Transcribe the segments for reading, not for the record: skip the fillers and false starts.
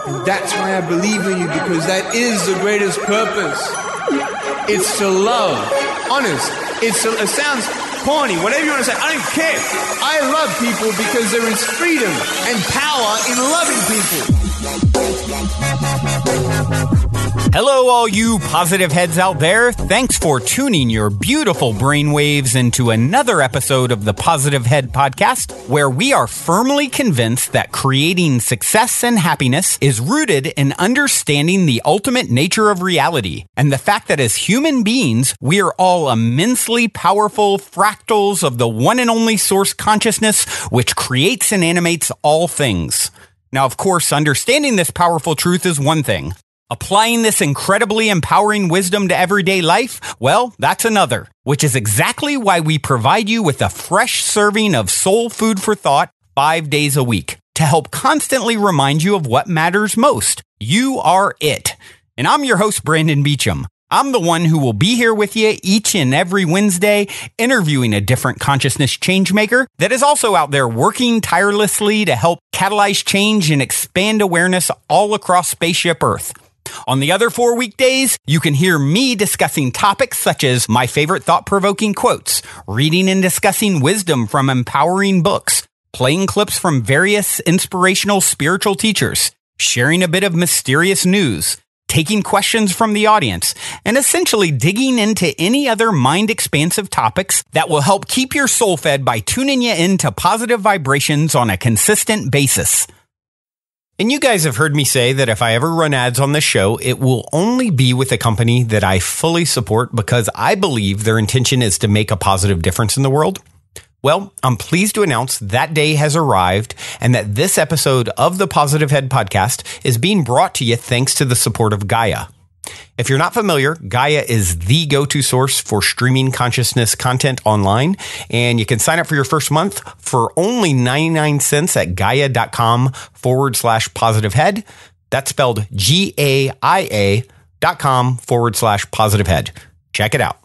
And that's why I believe in you, because that is the greatest purpose. It's to love. Honest. It sounds corny, whatever you want to say. I don't care. I love people because there is freedom and power in loving people. Hello, all you positive heads out there. Thanks for tuning your beautiful brainwaves into another episode of the Positive Head Podcast, where we are firmly convinced that creating success and happiness is rooted in understanding the ultimate nature of reality and the fact that as human beings, we are all immensely powerful fractals of the one and only source consciousness, which creates and animates all things. Now, of course, understanding this powerful truth is one thing. Applying this incredibly empowering wisdom to everyday life, well, that's another, which is exactly why we provide you with a fresh serving of soul food for thought 5 days a week to help constantly remind you of what matters most. You are it. And I'm your host, Brandon Beecham. I'm the one who will be here with you each and every Wednesday, interviewing a different consciousness changemaker that is also out there working tirelessly to help catalyze change and expand awareness all across Spaceship Earth. On the other 4 weekdays, you can hear me discussing topics such as my favorite thought-provoking quotes, reading and discussing wisdom from empowering books, playing clips from various inspirational spiritual teachers, sharing a bit of mysterious news, taking questions from the audience, and essentially digging into any other mind-expansive topics that will help keep your soul fed by tuning you into positive vibrations on a consistent basis. And you guys have heard me say that if I ever run ads on this show, it will only be with a company that I fully support because I believe their intention is to make a positive difference in the world. Well, I'm pleased to announce that day has arrived and that this episode of the Positive Head Podcast is being brought to you thanks to the support of Gaia. If you're not familiar, Gaia is the go-to source for streaming consciousness content online, and you can sign up for your first month for only 99 cents at gaia.com/positivehead. That's spelled GAIA.com/positivehead. Check it out.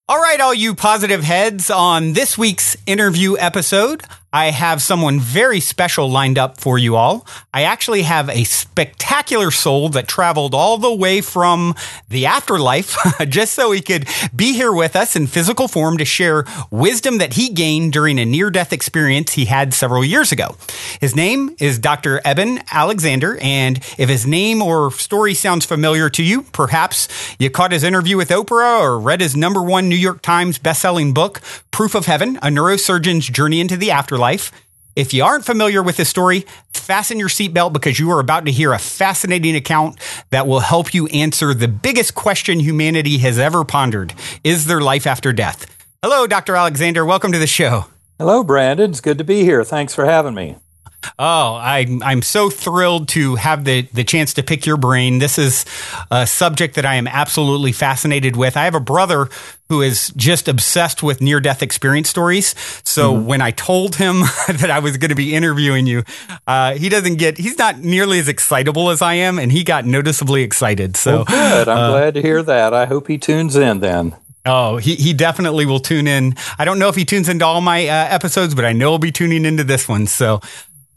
All right, all you positive heads, on this week's interview episode, I have someone very special lined up for you all. I actually have a spectacular soul that traveled all the way from the afterlife just so he could be here with us in physical form to share wisdom that he gained during a near-death experience he had several years ago. His name is Dr. Eben Alexander, and if his name or story sounds familiar to you, perhaps you caught his interview with Oprah or read his #1 New York Times bestselling book, Proof of Heaven, A Neurosurgeon's Journey into the Afterlife. If you aren't familiar with his story, fasten your seatbelt because you are about to hear a fascinating account that will help you answer the biggest question humanity has ever pondered. Is there life after death? Hello, Dr. Alexander. Welcome to the show. Hello, Brandon. It's good to be here. Thanks for having me. Oh, I'm so thrilled to have the chance to pick your brain. This is a subject that I am absolutely fascinated with. I have a brother who is just obsessed with near-death experience stories. So when I told him that I was going to be interviewing you, he's not nearly as excitable as I am, and he got noticeably excited. So good. I'm glad to hear that. I hope he tunes in then. Oh, he definitely will tune in. I don't know if he tunes into all my episodes, but I know he'll be tuning into this one. So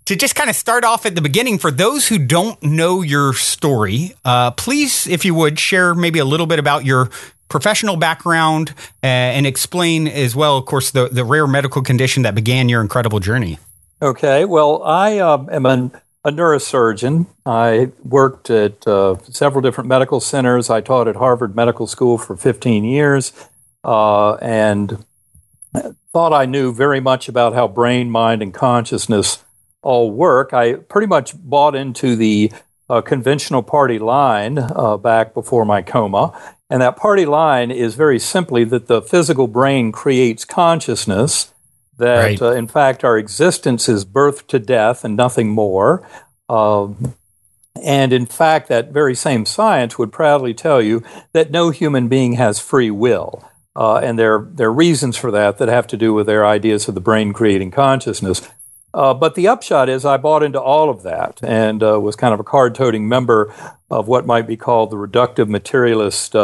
to just kind of start off at the beginning, for those who don't know your story, please, if you would, share maybe a little bit about your professional background and explain as well, of course, the rare medical condition that began your incredible journey. Okay. Well, I am a neurosurgeon. I worked at several different medical centers. I taught at Harvard Medical School for 15 years and thought I knew very much about how brain, mind, and consciousness all work. I pretty much bought into the conventional party line back before my coma. And that party line is very simply that the physical brain creates consciousness, that in fact our existence is birth to death and nothing more. And in fact, that very same science would proudly tell you that no human being has free will. And there are reasons for that have to do with their ideas of the brain creating consciousness. But the upshot is I bought into all of that and was kind of a card-toting member of what might be called the reductive materialist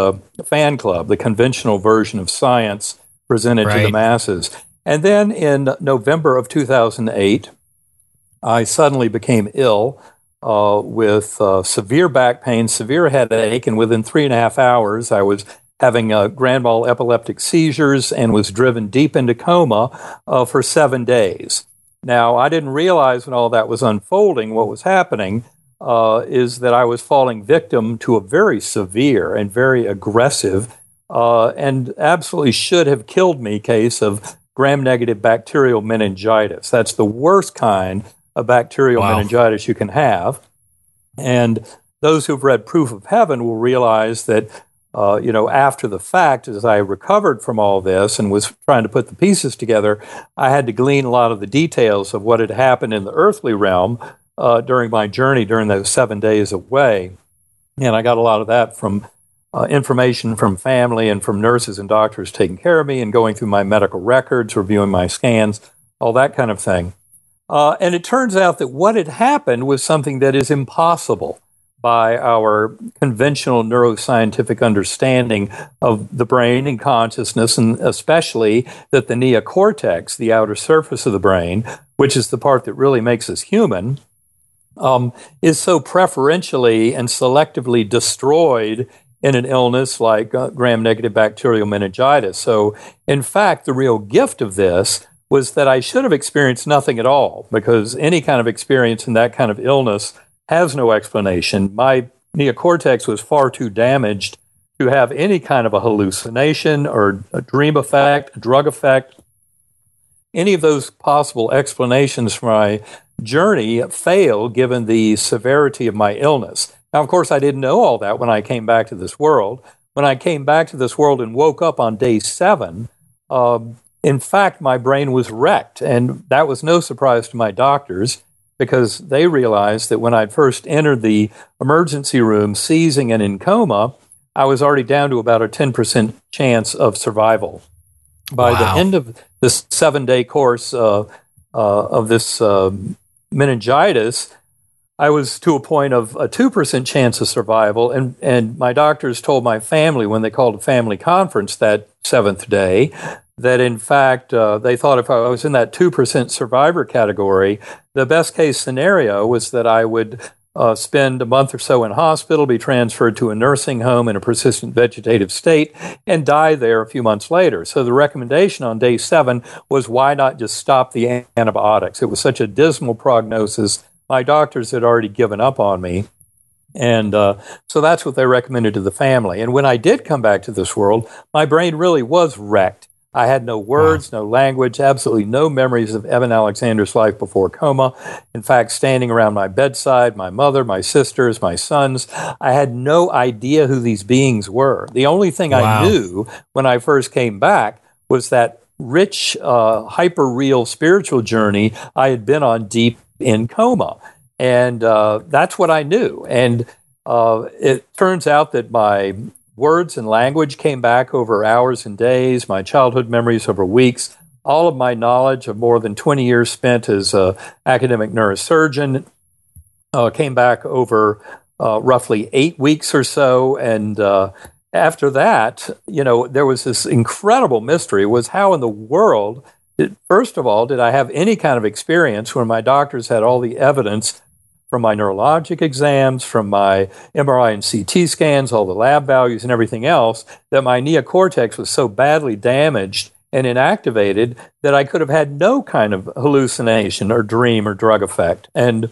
fan club, the conventional version of science presented to the masses. And then in November of 2008, I suddenly became ill with severe back pain, severe headache, and within 3.5 hours, I was having grand mal epileptic seizures and was driven deep into coma for 7 days. Now, I didn't realize when all that was unfolding, what was happening is that I was falling victim to a very severe and very aggressive and absolutely should have killed me case of gram-negative bacterial meningitis. That's the worst kind of bacterial meningitis you can have. And those who've read Proof of Heaven will realize that, after the fact, as I recovered from all this and was trying to put the pieces together, I had to glean a lot of the details of what had happened in the earthly realm during my journey during those 7 days away. And I got a lot of that from information from family and from nurses and doctors taking care of me and going through my medical records, reviewing my scans, all that kind of thing. And it turns out that what had happened was something that is impossible by our conventional neuroscientific understanding of the brain and consciousness, and especially that the neocortex, the outer surface of the brain, which is the part that really makes us human, is so preferentially and selectively destroyed in an illness like gram-negative bacterial meningitis. So, in fact, the real gift of this was that I should have experienced nothing at all, because any kind of experience in that kind of illness has no explanation. My neocortex was far too damaged to have any kind of a hallucination or a dream effect, a drug effect. Any of those possible explanations for my journey fail given the severity of my illness. Now, of course, I didn't know all that when I came back to this world. When I came back to this world and woke up on day 7, in fact, my brain was wrecked. And that was no surprise to my doctors, because they realized that when I first entered the emergency room seizing and in coma, I was already down to about a 10% chance of survival. By the end of this 7-day course of this meningitis, I was to a point of a 2% chance of survival, and my doctors told my family when they called a family conference that 7th day that, in fact, they thought if I was in that 2% survivor category, the best case scenario was that I would spend a month or so in hospital, be transferred to a nursing home in a persistent vegetative state, and die there a few months later. So the recommendation on day 7 was, why not just stop the antibiotics? It was such a dismal prognosis. My doctors had already given up on me. And so that's what they recommended to the family. And when I did come back to this world, my brain really was wrecked. I had no words, no language, absolutely no memories of Eben Alexander's life before coma. In fact, standing around my bedside, my mother, my sisters, my sons, I had no idea who these beings were. The only thing I knew when I first came back was that rich, hyper-real spiritual journey I had been on deep in coma. And that's what I knew. And it turns out that my words and language came back over hours and days, my childhood memories over weeks, all of my knowledge of more than 20 years spent as an academic neurosurgeon came back over roughly 8 weeks or so. And after that, there was this incredible mystery, was how in the world, first of all, did I have any kind of experience when my doctors had all the evidence from my neurologic exams, from my MRI and CT scans, all the lab values and everything else, that my neocortex was so badly damaged and inactivated that I could have had no kind of hallucination or dream or drug effect. And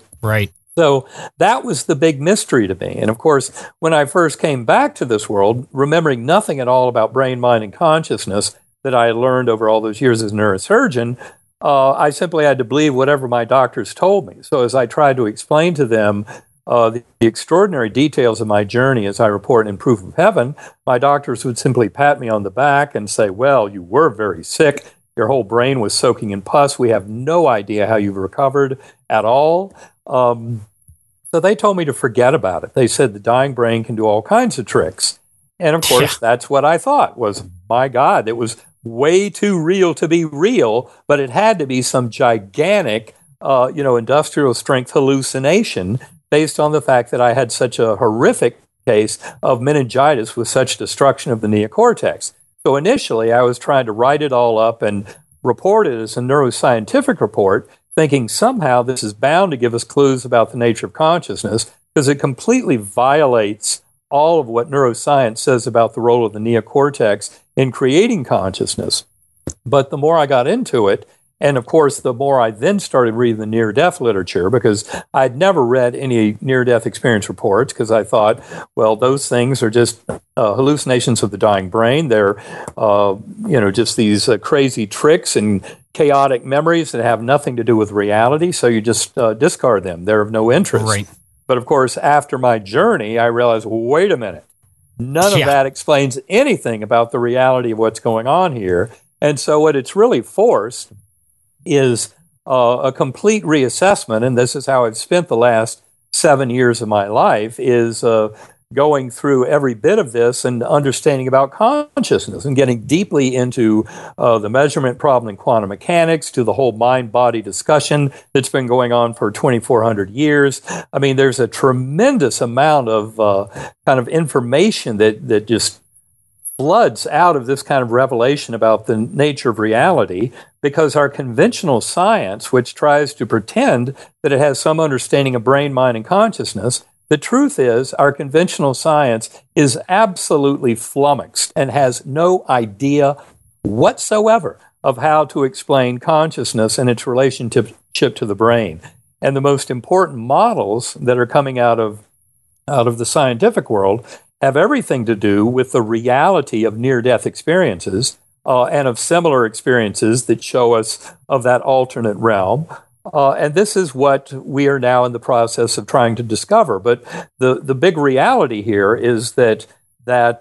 so that was the big mystery to me. And of course, when I first came back to this world, remembering nothing at all about brain, mind, and consciousness that I had learned over all those years as a neurosurgeon, I simply had to believe whatever my doctors told me. So as I tried to explain to them the extraordinary details of my journey as I report in Proof of Heaven, my doctors would simply pat me on the back and say, well, you were very sick. Your whole brain was soaking in pus. We have no idea how you've recovered at all. So they told me to forget about it. They said the dying brain can do all kinds of tricks. And of course, that's what I thought was, my God, it was way too real to be real, but it had to be some gigantic, industrial strength hallucination based on the fact that I had such a horrific case of meningitis with such destruction of the neocortex. So initially, I was trying to write it all up and report it as a neuroscientific report, thinking somehow this is bound to give us clues about the nature of consciousness, because it completely violates all of what neuroscience says about the role of the neocortex in creating consciousness. But the more I got into it, and of course, the more I then started reading the near-death literature, because I'd never read any near-death experience reports, because I thought, well, those things are just hallucinations of the dying brain. They're, just these crazy tricks and chaotic memories that have nothing to do with reality. So you just discard them. They're of no interest. Right. But of course, after my journey, I realized, wait a minute, none of that explains anything about the reality of what's going on here. And so what it's really forced is a complete reassessment, and this is how I've spent the last 7 years of my life, is going through every bit of this and understanding about consciousness and getting deeply into the measurement problem in quantum mechanics, to the whole mind-body discussion that's been going on for 2,400 years. I mean, there's a tremendous amount of kind of information that just floods out of this kind of revelation about the nature of reality, because our conventional science, which tries to pretend that it has some understanding of brain, mind, and consciousness, the truth is our conventional science is absolutely flummoxed and has no idea whatsoever of how to explain consciousness and its relationship to the brain. And the most important models that are coming out of the scientific world have everything to do with the reality of near-death experiences and of similar experiences that show us of that alternate realm. And this is what we are now in the process of trying to discover. But the big reality here is that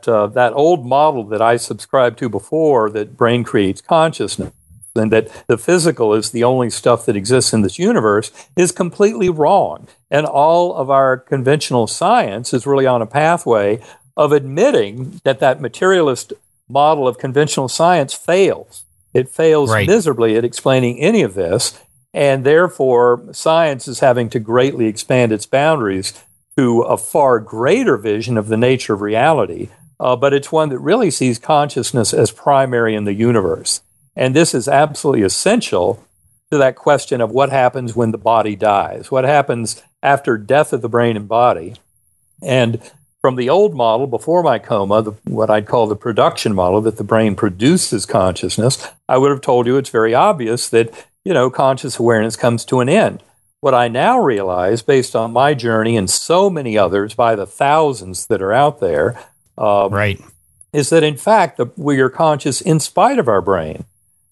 old model that I subscribed to before, that brain creates consciousness, and that the physical is the only stuff that exists in this universe, is completely wrong. And all of our conventional science is really on a pathway of admitting that materialist model of conventional science fails. It fails miserably at explaining any of this, and therefore science is having to greatly expand its boundaries to a far greater vision of the nature of reality, but it's one that really sees consciousness as primary in the universe. And this is absolutely essential to that question of what happens when the body dies, what happens after death of the brain and body. And from the old model, before my coma, what I'd call the production model, that the brain produces consciousness, I would have told you it's very obvious that, conscious awareness comes to an end. What I now realize, based on my journey and so many others, by the thousands that are out there, is that in fact we are conscious in spite of our brain.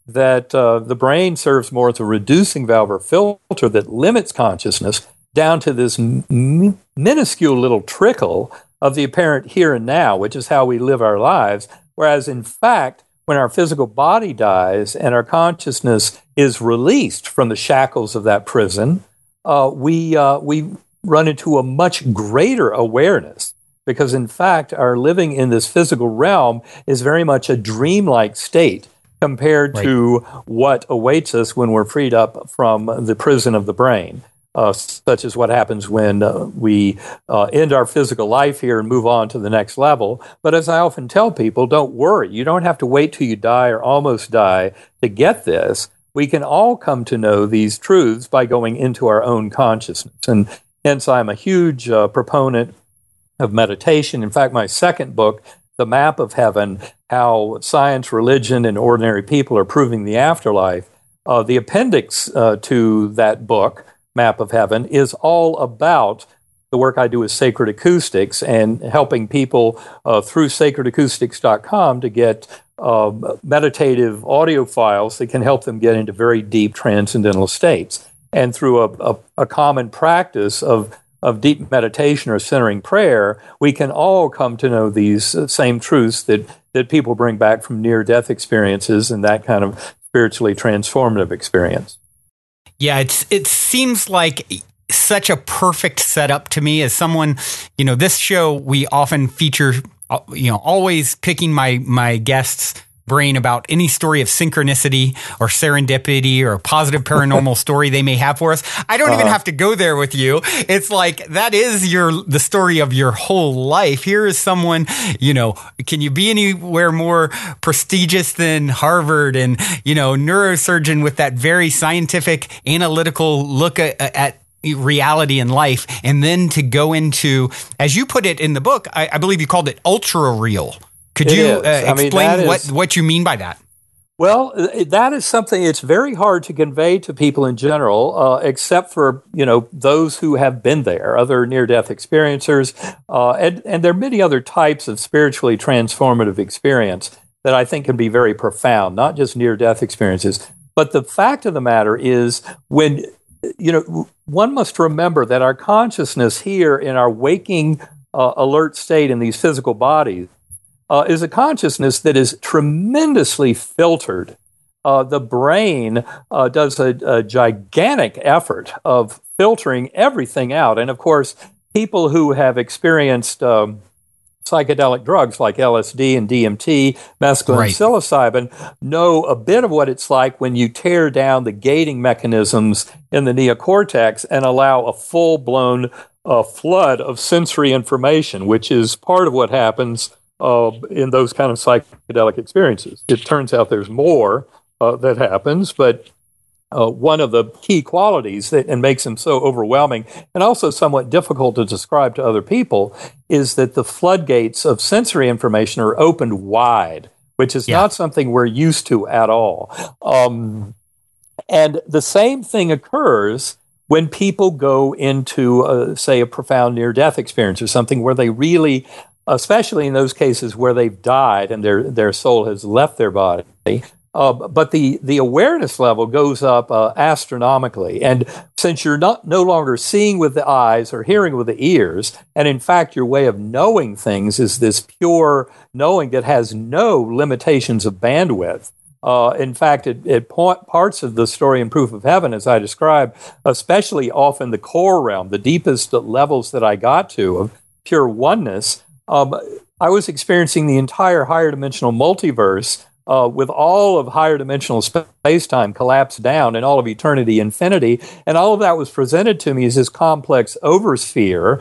That the brain serves more as a reducing valve or filter that limits consciousness down to this minuscule little trickle of the apparent here and now, which is how we live our lives. Whereas in fact, when our physical body dies and our consciousness is released from the shackles of that prison, we run into a much greater awareness. Because in fact, our living in this physical realm is very much a dreamlike state compared to what awaits us when we're freed up from the prison of the brain, such as what happens when we end our physical life here and move on to the next level. But as I often tell people, don't worry. You don't have to wait till you die or almost die to get this. We can all come to know these truths by going into our own consciousness. And hence, I'm a huge proponent of meditation. In fact, my second book, The Map of Heaven, How Science, Religion, and Ordinary People Are Proving the Afterlife, the appendix to that book, Map of Heaven, is all about the work I do with Sacred Acoustics and helping people through sacredacoustics.com to get meditative audio files that can help them get into very deep transcendental states. And through a common practice of deep meditation or centering prayer, we can all come to know these same truths that people bring back from near-death experiences and that kind of spiritually transformative experience. Yeah, it seems like such a perfect setup to me as someone, this show, we often feature, always picking my guests brain about any story of synchronicity or serendipity or a positive paranormal story they may have for us. I don't even have to go there with you. It's like that is the story of your whole life. Here is someone, can you be anywhere more prestigious than Harvard and, neurosurgeon with that very scientific, analytical look at reality in life, and then to go into, as you put it in the book, I believe you called it ultra real. Could you explain what you mean by that? Well, that is something it's very hard to convey to people in general, except for, those who have been there, other near-death experiencers. And there are many other types of spiritually transformative experience that I think can be very profound, not just near-death experiences. But the fact of the matter is when, one must remember that our consciousness here in our waking alert state in these physical bodies is a consciousness that is tremendously filtered. The brain does a gigantic effort of filtering everything out. And of course, people who have experienced psychedelic drugs like LSD and DMT, mescaline, psilocybin, know a bit of what it's like when you tear down the gating mechanisms in the neocortex and allow a full-blown flood of sensory information, which is part of what happens in those kind of psychedelic experiences. It turns out there's more that happens, but one of the key qualities that makes them so overwhelming and also somewhat difficult to describe to other people is that the floodgates of sensory information are opened wide, which is not something we're used to at all. And the same thing occurs when people go into, say, a profound near-death experience or something where they really, especially in those cases where they've died and their soul has left their body, but the awareness level goes up astronomically. And since you're no longer seeing with the eyes or hearing with the ears, and in fact your way of knowing things is this pure knowing that has no limitations of bandwidth. In fact, parts of the story in Proof of Heaven, as I described, especially often the core realm, the deepest levels that I got to of pure oneness, I was experiencing the entire higher dimensional multiverse with all of higher dimensional space-time collapsed down and all of eternity, infinity. And all of that was presented to me as this complex oversphere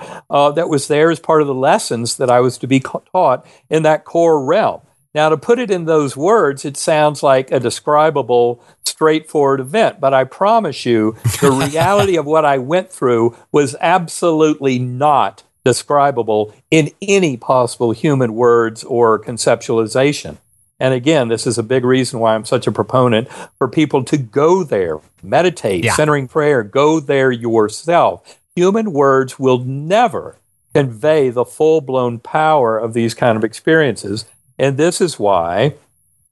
that was there as part of the lessons that I was to be taught in that core realm. Now, to put it in those words, it sounds like a describable, straightforward event. But I promise you, the reality of what I went through was absolutely not describable in any possible human words or conceptualization. And again, this is a big reason why I'm such a proponent for people to go there, meditate, centering prayer, go there yourself. Human words will never convey the full-blown power of these kind of experiences. And this is why,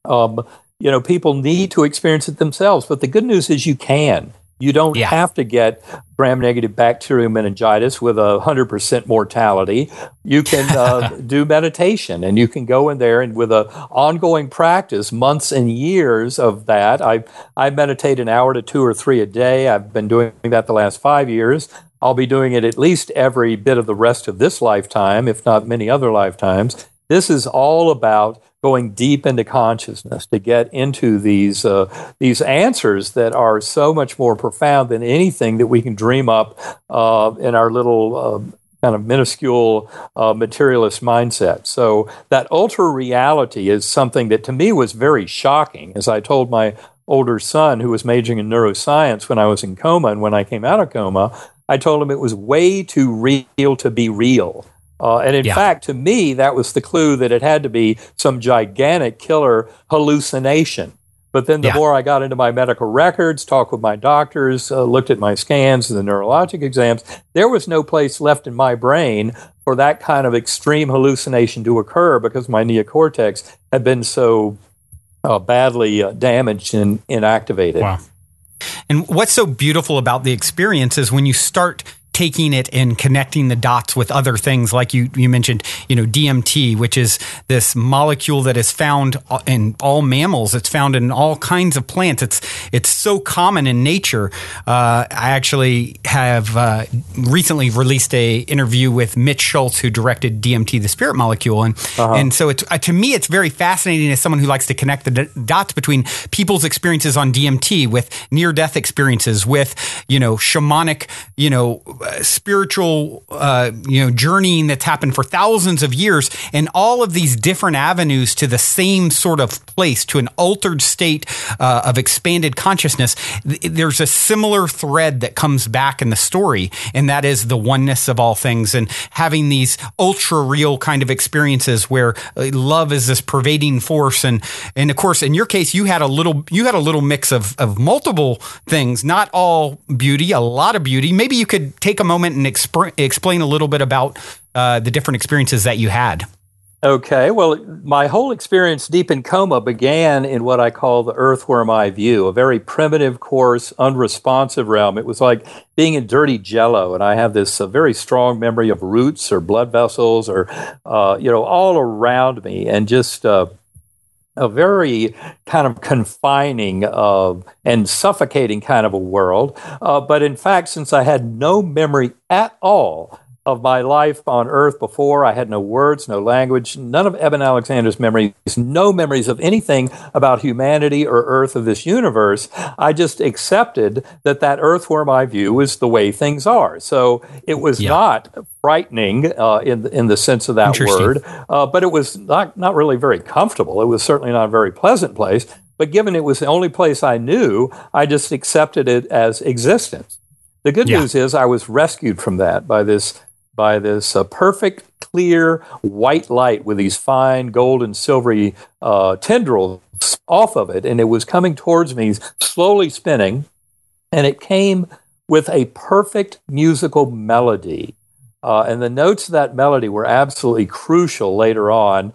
people need to experience it themselves. But the good news is you can. You don't have to get gram-negative bacterial meningitis with 100% mortality. You can do meditation, and you can go in there and with an ongoing practice, months and years of that. I meditate an hour to 2 or 3 a day. I've been doing that the last 5 years. I'll be doing it at least every bit of the rest of this lifetime, if not many other lifetimes. This is all about going deep into consciousness to get into these answers that are so much more profound than anything that we can dream up in our little kind of minuscule materialist mindset. So that ultra reality is something that to me was very shocking. As I told my older son, who was majoring in neuroscience when I was in coma, and when I came out of coma, I told him it was way too real to be real. And in fact, to me, that was the clue that it had to be some gigantic killer hallucination. But then the more I got into my medical records, talked with my doctors, looked at my scans and the neurologic exams, there was no place left in my brain for that kind of extreme hallucination to occur because my neocortex had been so badly damaged and inactivated. Wow. And what's so beautiful about the experience is when you start taking it and connecting the dots with other things, like you mentioned, DMT, which is this molecule that is found in all mammals. It's found in all kinds of plants. It's so common in nature. I actually have recently released a interview with Mitch Schultz, who directed DMT, the spirit molecule, and so it's to me it's very fascinating as someone who likes to connect the dots between people's experiences on DMT with near-death experiences, with shamanic, spiritual, journeying that's happened for thousands of years, and all of these different avenues to the same sort of place, to an altered state of expanded consciousness. There's a similar thread that comes back in the story, and that is the oneness of all things, and having these ultra real kind of experiences where love is this pervading force, and of course in your case you had a little mix of multiple things, not all beauty, a lot of beauty. Maybe you could take a moment and explain a little bit about the different experiences that you had. Okay, well, my whole experience deep in coma began in what I call the earthworm eye view, a very primitive, coarse, unresponsive realm. It was like being in dirty jello, and I have this very strong memory of roots or blood vessels or, all around me, and just a very kind of confining and suffocating kind of a world. But in fact, since I had no memory at all of my life on Earth before, I had no words, no language, none of Eben Alexander's memories, no memories of anything about humanity or Earth or this universe. I just accepted that earthworm eye view is the way things are. So it was not frightening in the sense of that word, but it was not really very comfortable. It was certainly not a very pleasant place. But given it was the only place I knew, I just accepted it as existence. The good news is I was rescued from that by this perfect, clear, white light with these fine gold and silvery tendrils off of it. And it was coming towards me, slowly spinning. And it came with a perfect musical melody. And the notes of that melody were absolutely crucial later on,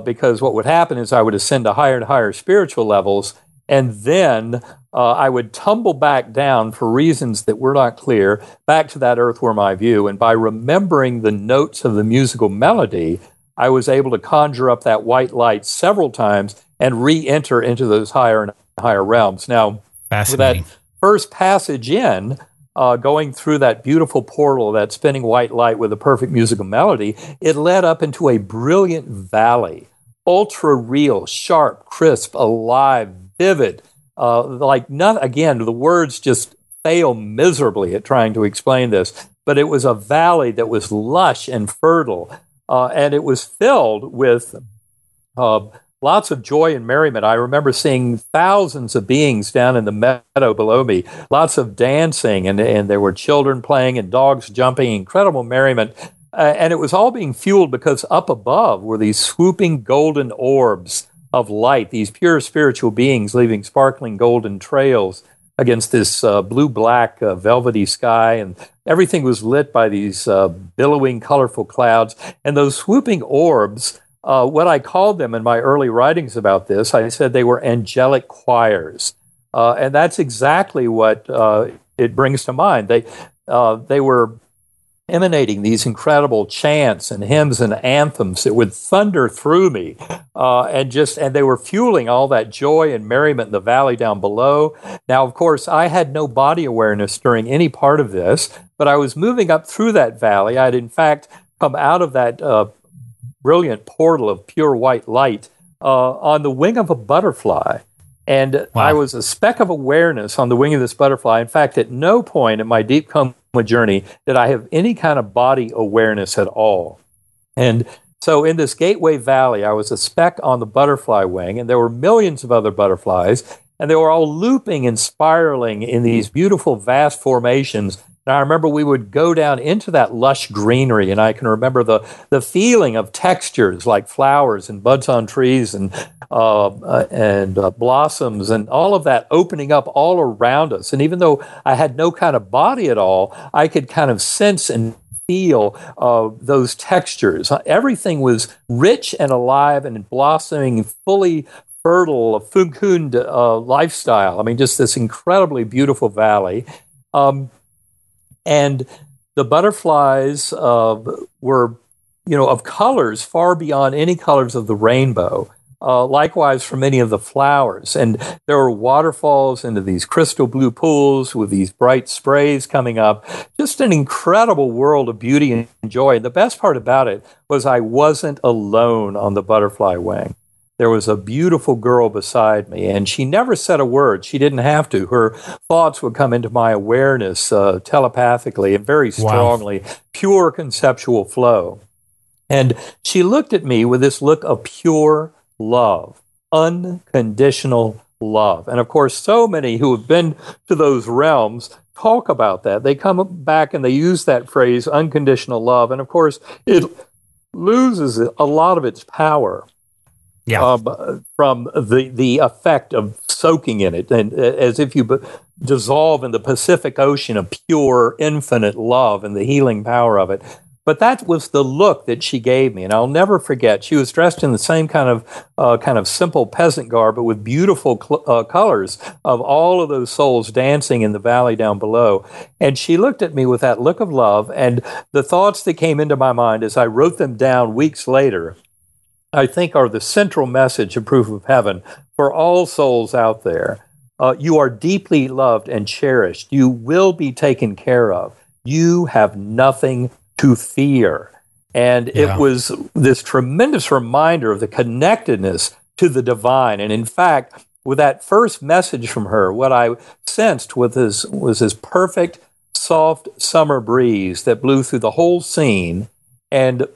because what would happen is I would ascend to higher and higher spiritual levels, and then I would tumble back down for reasons that were not clear, back to that earthworm eye view. And by remembering the notes of the musical melody, I was able to conjure up that white light several times and re-enter into those higher and higher realms. Now, with that first passage in, going through that beautiful portal, that spinning white light with a perfect musical melody, it led up into a brilliant valley, ultra real, sharp, crisp, alive, vivid. Again, the words just fail miserably at trying to explain this, but it was a valley that was lush and fertile, and it was filled with lots of joy and merriment. I remember seeing thousands of beings down in the meadow below me, lots of dancing, and there were children playing and dogs jumping, incredible merriment. And it was all being fueled because up above were these swooping golden orbs of light, these pure spiritual beings leaving sparkling golden trails against this blue-black velvety sky, and everything was lit by these billowing, colorful clouds. And those swooping orbs, what I called them in my early writings about this, I said they were angelic choirs. And that's exactly what it brings to mind. They were emanating these incredible chants and hymns and anthems that would thunder through me, and they were fueling all that joy and merriment in the valley down below. Now, of course, I had no body awareness during any part of this, but I was moving up through that valley. I had, in fact, come out of that brilliant portal of pure white light on the wing of a butterfly. And wow. I was a speck of awareness on the wing of this butterfly. In fact, at no point in my deep coma journey did I have any kind of body awareness at all. And so in this Gateway Valley, I was a speck on the butterfly wing, and there were millions of other butterflies, and they were all looping and spiraling in these beautiful, vast formations. And I remember we would go down into that lush greenery, and I can remember the feeling of textures like flowers and buds on trees and blossoms and all of that opening up all around us. And even though I had no kind of body at all, I could kind of sense and feel those textures. Everything was rich and alive and blossoming, fully fertile, a fecund lifestyle. I mean, just this incredibly beautiful valley. And the butterflies were, of colors far beyond any colors of the rainbow. Likewise for many of the flowers. And there were waterfalls into these crystal blue pools with these bright sprays coming up. Just an incredible world of beauty and joy. And the best part about it was I wasn't alone on the butterfly wing. There was a beautiful girl beside me, and she never said a word. She didn't have to. Her thoughts would come into my awareness telepathically and very strongly, wow. Pure conceptual flow. And she looked at me with this look of pure love, unconditional love. And of course, so many who have been to those realms talk about that. They come back and they use that phrase, unconditional love. And of course, it loses a lot of its power. Yeah. From the effect of soaking in it, and as if you dissolve in the Pacific Ocean of pure, infinite love and the healing power of it. But that was the look that she gave me, and I'll never forget. She was dressed in the same kind of simple peasant garb, but with beautiful colors of all of those souls dancing in the valley down below. And she looked at me with that look of love, and the thoughts that came into my mind as I wrote them down weeks later, I think are the central message of Proof of Heaven for all souls out there. You are deeply loved and cherished. You will be taken care of. You have nothing to fear. And it was this tremendous reminder of the connectedness to the divine. And in fact, with that first message from her, what I sensed was this perfect, soft summer breeze that blew through the whole scene. And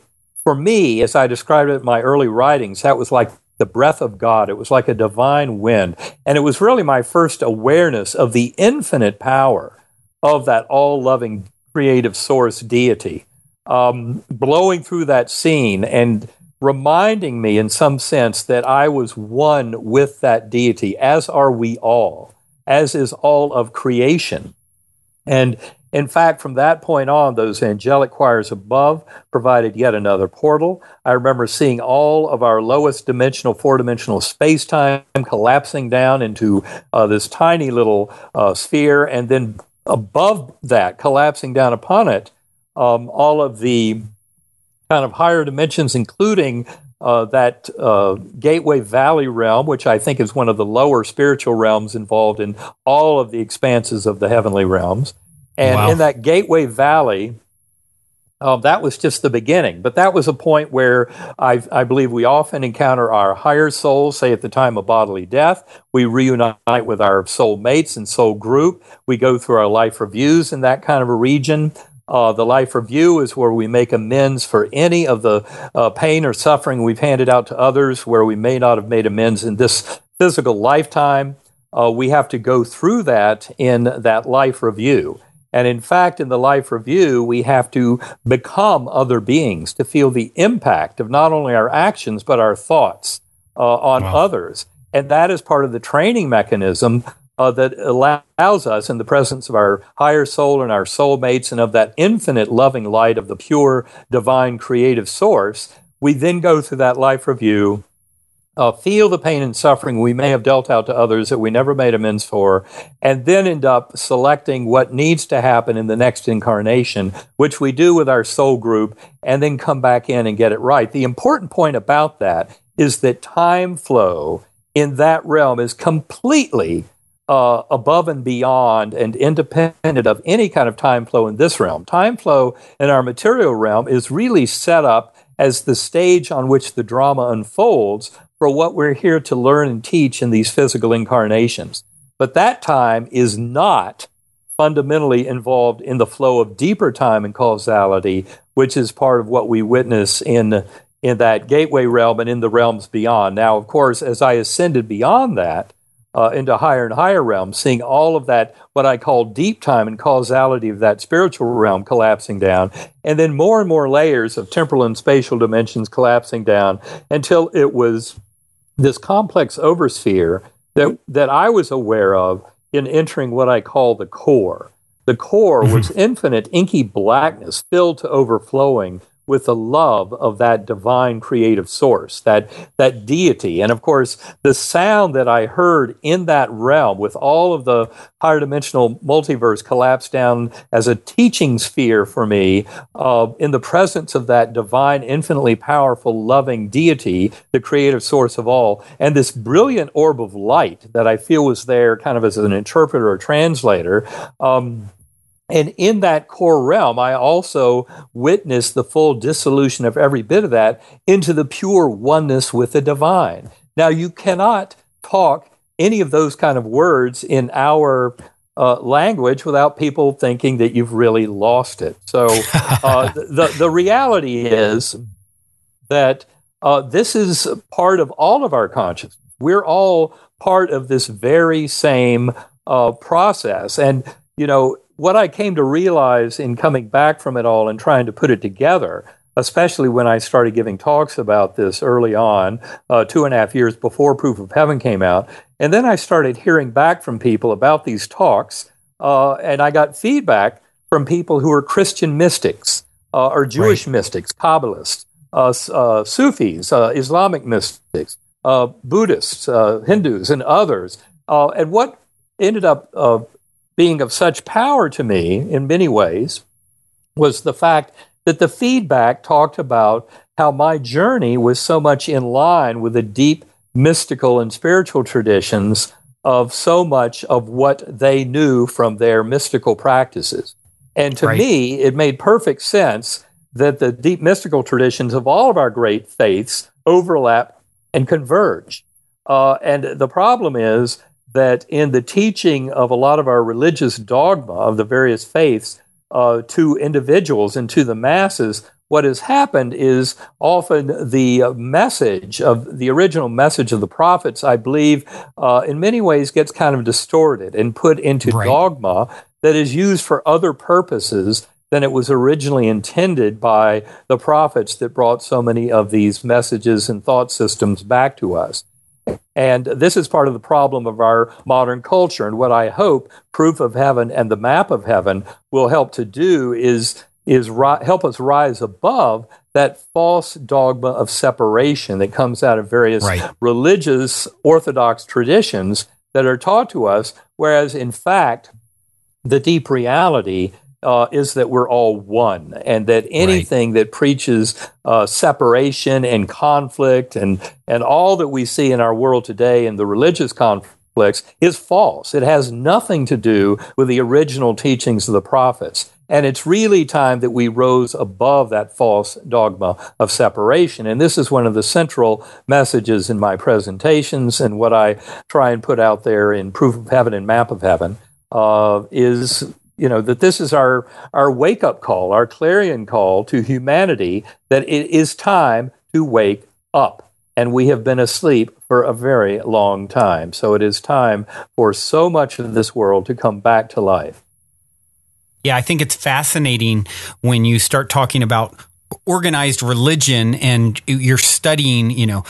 for me, as I described it in my early writings, that was like the breath of God. It was like a divine wind. And it was really my first awareness of the infinite power of that all-loving creative source deity, blowing through that scene and reminding me in some sense that I was one with that deity, as are we all, as is all of creation. And in fact, from that point on, those angelic choirs above provided yet another portal. I remember seeing all of our lowest dimensional, four-dimensional space-time collapsing down into this tiny little sphere, and then above that, collapsing down upon it, all of the kind of higher dimensions, including that Gateway Valley realm, which I think is one of the lower spiritual realms involved in all of the expanses of the heavenly realms. And in that Gateway Valley, that was just the beginning. But that was a point where I believe we often encounter our higher souls, say at the time of bodily death. We reunite with our soul mates and soul group. We go through our life reviews in that kind of a region. The life review is where we make amends for any of the pain or suffering we've handed out to others, where we may not have made amends in this physical lifetime. We have to go through that in that life review. And in fact, in the life review, we have to become other beings to feel the impact of not only our actions, but our thoughts on others. And that is part of the training mechanism that allows us, in the presence of our higher soul and our soulmates and of that infinite loving light of the pure, divine, creative source, we then go through that life review, feel the pain and suffering we may have dealt out to others that we never made amends for, and then end up selecting what needs to happen in the next incarnation, which we do with our soul group, and then come back in and get it right. The important point about that is that time flow in that realm is completely above and beyond and independent of any kind of time flow in this realm. Time flow in our material realm is really set up as the stage on which the drama unfolds for what we're here to learn and teach in these physical incarnations. But that time is not fundamentally involved in the flow of deeper time and causality, which is part of what we witness in that gateway realm and in the realms beyond. Now, of course, as I ascended beyond that, into higher and higher realms, seeing all of that, what I call deep time and causality of that spiritual realm collapsing down, and then more and more layers of temporal and spatial dimensions collapsing down until it was this complex oversphere that I was aware of in entering what I call the core. The core was infinite inky blackness filled to overflowing with the love of that divine creative source, that deity. And of course, the sound that I heard in that realm with all of the higher dimensional multiverse collapsed down as a teaching sphere for me in the presence of that divine, infinitely powerful, loving deity, the creative source of all, and this brilliant orb of light that I feel was there kind of as an interpreter or translator. And in that core realm, I also witnessed the full dissolution of every bit of that into the pure oneness with the divine. Now, you cannot talk any of those kind of words in our language without people thinking that you've really lost it. So the reality is that this is part of all of our consciousness. We're all part of this very same process. And, what I came to realize in coming back from it all and trying to put it together, especially when I started giving talks about this early on, 2.5 years before Proof of Heaven came out, and then I started hearing back from people about these talks, and I got feedback from people who are Christian mystics or Jewish mystics, Kabbalists, Sufis, Islamic mystics, Buddhists, Hindus, and others. And what ended up being of such power to me in many ways was the fact that the feedback talked about how my journey was so much in line with the deep mystical and spiritual traditions of so much of what they knew from their mystical practices. And to me, it made perfect sense that the deep mystical traditions of all of our great faiths overlap and converge. And the problem is that in the teaching of a lot of our religious dogma of the various faiths to individuals and to the masses, what has happened is often the message of the original message of the prophets, I believe, in many ways gets kind of distorted and put into dogma that is used for other purposes than it was originally intended by the prophets that brought so many of these messages and thought systems back to us. And this is part of the problem of our modern culture. And what I hope Proof of Heaven and the Map of Heaven will help to do is help us rise above that false dogma of separation that comes out of various religious orthodox traditions that are taught to us, whereas in fact, the deep reality is that we're all one, and that anything that preaches separation and conflict and all that we see in our world today in the religious conflicts is false. It has nothing to do with the original teachings of the prophets. And it's really time that we rose above that false dogma of separation. And this is one of the central messages in my presentations, and what I try and put out there in Proof of Heaven and Map of Heaven is that this is our wake-up call, our clarion call to humanity, that it is time to wake up. And we have been asleep for a very long time. So it is time for so much of this world to come back to life. Yeah, I think it's fascinating when you start talking about organized religion and you're studying,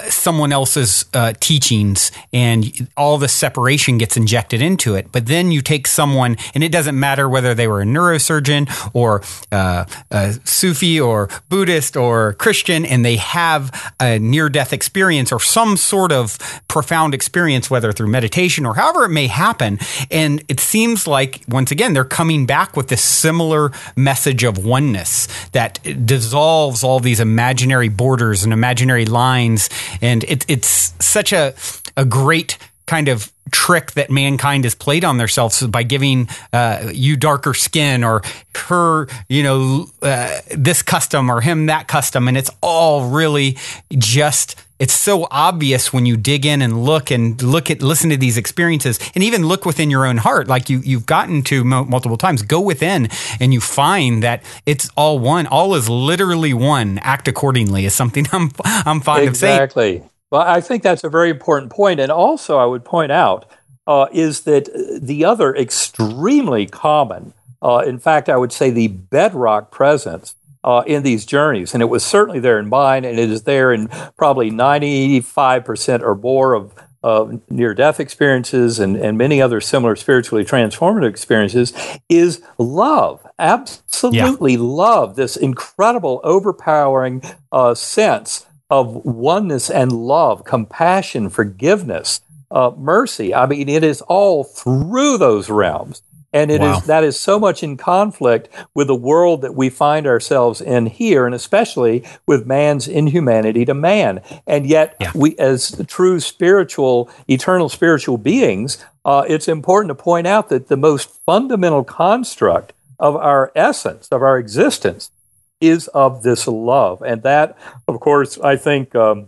someone else's teachings, and all the separation gets injected into it. But then you take someone, and it doesn't matter whether they were a neurosurgeon or a Sufi or Buddhist or Christian, and they have a near-death experience or some sort of profound experience, whether through meditation or however it may happen. And it seems like, once again, they're coming back with this similar message of oneness that dissolves all these imaginary borders and imaginary lines. And it's such a great kind of trick that mankind has played on themselves by giving you darker skin, or her, this custom, or him that custom. And it's all really just, it's so obvious when you dig in and listen to these experiences, and even look within your own heart, like you've gotten to multiple times. Go within and you find that it's all one. All is literally one. Act accordingly is something I'm fond of saying. Exactly. Well, I think that's a very important point. And also I would point out is that the other extremely common, in fact, I would say the bedrock presence in these journeys, and it was certainly there in mine, and it is there in probably 95% or more of near-death experiences and many other similar spiritually transformative experiences is love. Absolutely love, this incredible, overpowering sense of oneness and love, compassion, forgiveness, mercy. I mean, it is all through those realms. And that is so much in conflict with the world that we find ourselves in here, and especially with man's inhumanity to man. And yet, we, as true spiritual, eternal spiritual beings, it's important to point out that the most fundamental construct of our essence, of our existence, is of this love. And that, of course, I think, it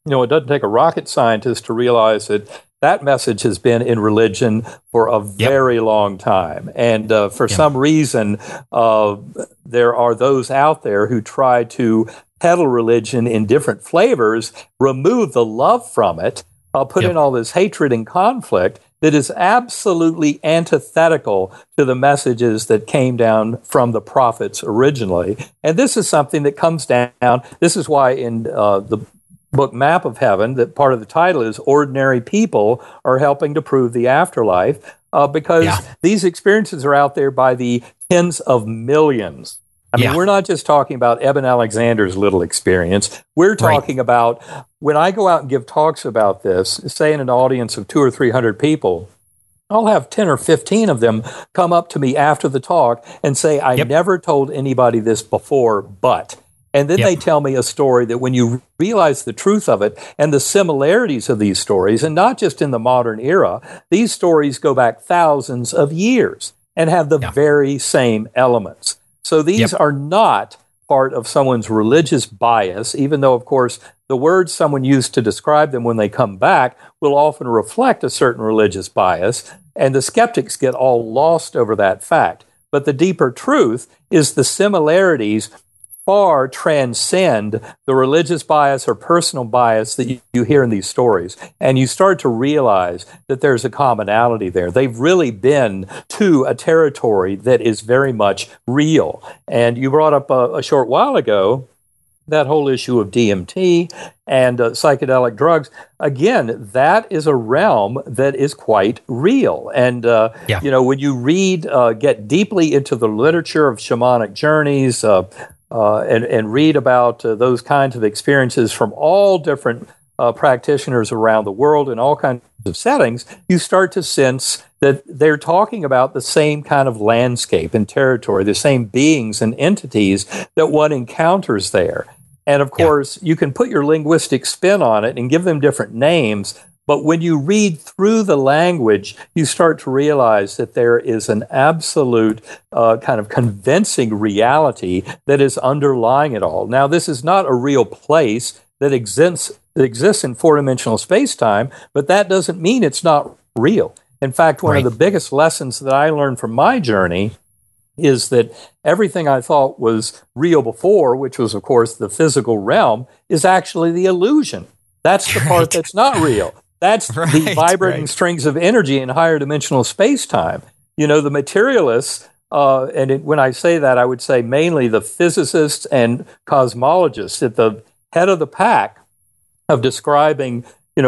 doesn't take a rocket scientist to realize that message has been in religion for a very long time. And for some reason, there are those out there who try to peddle religion in different flavors, remove the love from it, put in all this hatred and conflict that is absolutely antithetical to the messages that came down from the prophets originally. And this is something that comes down. This is why in the book Map of Heaven, that part of the title is Ordinary People Are Helping to Prove the Afterlife, because these experiences are out there by the tens of millions. I mean, we're not just talking about Eben Alexander's little experience. We're talking about, when I go out and give talks about this, say in an audience of 200 or 300 people, I'll have 10 or 15 of them come up to me after the talk and say, I never told anybody this before, but... And then they tell me a story that when you realize the truth of it and the similarities of these stories, and not just in the modern era, these stories go back thousands of years and have the very same elements. So these are not part of someone's religious bias, even though, of course, the words someone used to describe them when they come back will often reflect a certain religious bias, and the skeptics get all lost over that fact. But the deeper truth is the similarities far transcend the religious bias or personal bias that you hear in these stories. And you start to realize that there's a commonality there. They've really been to a territory that is very much real. And you brought up a short while ago that whole issue of DMT and psychedelic drugs. Again, that is a realm that is quite real. And, when you get deeply into the literature of shamanic journeys, and read about those kinds of experiences from all different practitioners around the world in all kinds of settings, you start to sense that they're talking about the same kind of landscape and territory, the same beings and entities that one encounters there. And of course, you can put your linguistic spin on it and give them different names, but when you read through the language, you start to realize that there is an absolute kind of convincing reality that is underlying it all. Now, this is not a real place that exists in four-dimensional space-time, but that doesn't mean it's not real. In fact, one of the biggest lessons that I learned from my journey is that everything I thought was real before, which was, of course, the physical realm, is actually the illusion. That's the part that's not real. That's the vibrating strings of energy in higher dimensional space-time. The materialists, when I say that, I would say mainly the physicists and cosmologists at the head of the pack of describing,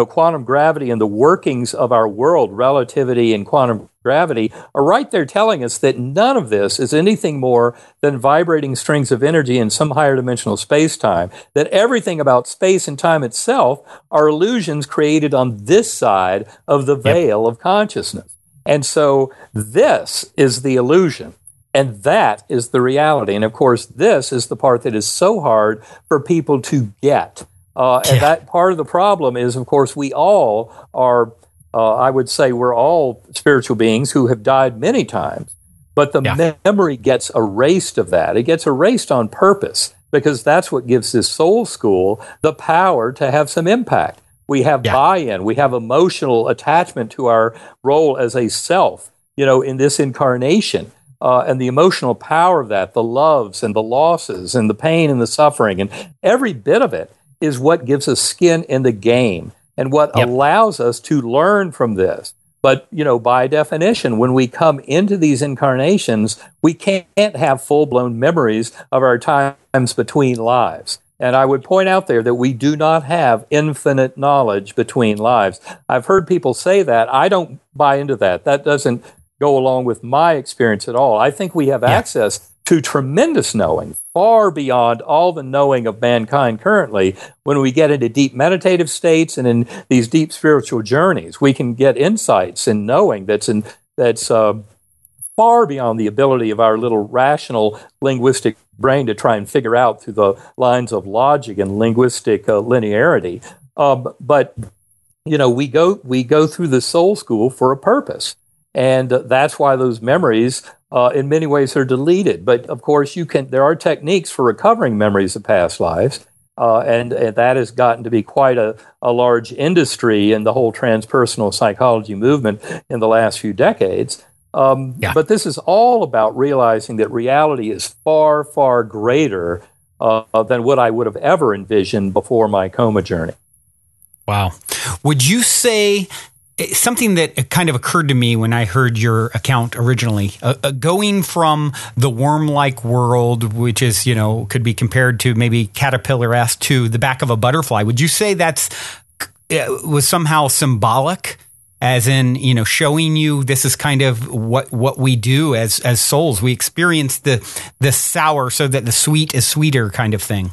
quantum gravity and the workings of our world, relativity and quantum gravity, are right there telling us that none of this is anything more than vibrating strings of energy in some higher dimensional space-time, that everything about space and time itself are illusions created on this side of the veil of consciousness. And so this is the illusion, and that is the reality. And of course, this is the part that is so hard for people to get. And that part of the problem is, of course, we all are, I would say we're all spiritual beings who have died many times, but the memory gets erased of that. It gets erased on purpose, because that's what gives this soul school the power to have some impact. We have buy-in, we have emotional attachment to our role as a self, in this incarnation. And the emotional power of that, the loves and the losses and the pain and the suffering, and every bit of it is what gives us skin in the game and what allows us to learn from this. But, by definition, when we come into these incarnations, we can't have full-blown memories of our times between lives. And I would point out there that we do not have infinite knowledge between lives. I've heard people say that. I don't buy into that. That doesn't go along with my experience at all. I think we have access to tremendous knowing, far beyond all the knowing of mankind currently. When we get into deep meditative states and in these deep spiritual journeys, we can get insights and knowing that's far beyond the ability of our little rational linguistic brain to try and figure out through the lines of logic and linguistic linearity. But we go through the soul school for a purpose, and that's why those memories, in many ways, are deleted. But of course, there are techniques for recovering memories of past lives, and that has gotten to be quite a large industry in the whole transpersonal psychology movement in the last few decades. But this is all about realizing that reality is far, far greater than what I would have ever envisioned before my coma journey. Wow. Would you say something that kind of occurred to me when I heard your account originally, going from the worm-like world, which is, could be compared to maybe caterpillar-esque, to the back of a butterfly, would you say was somehow symbolic? As in, showing you this is kind of what we do as souls. We experience the sour so that the sweet is sweeter kind of thing.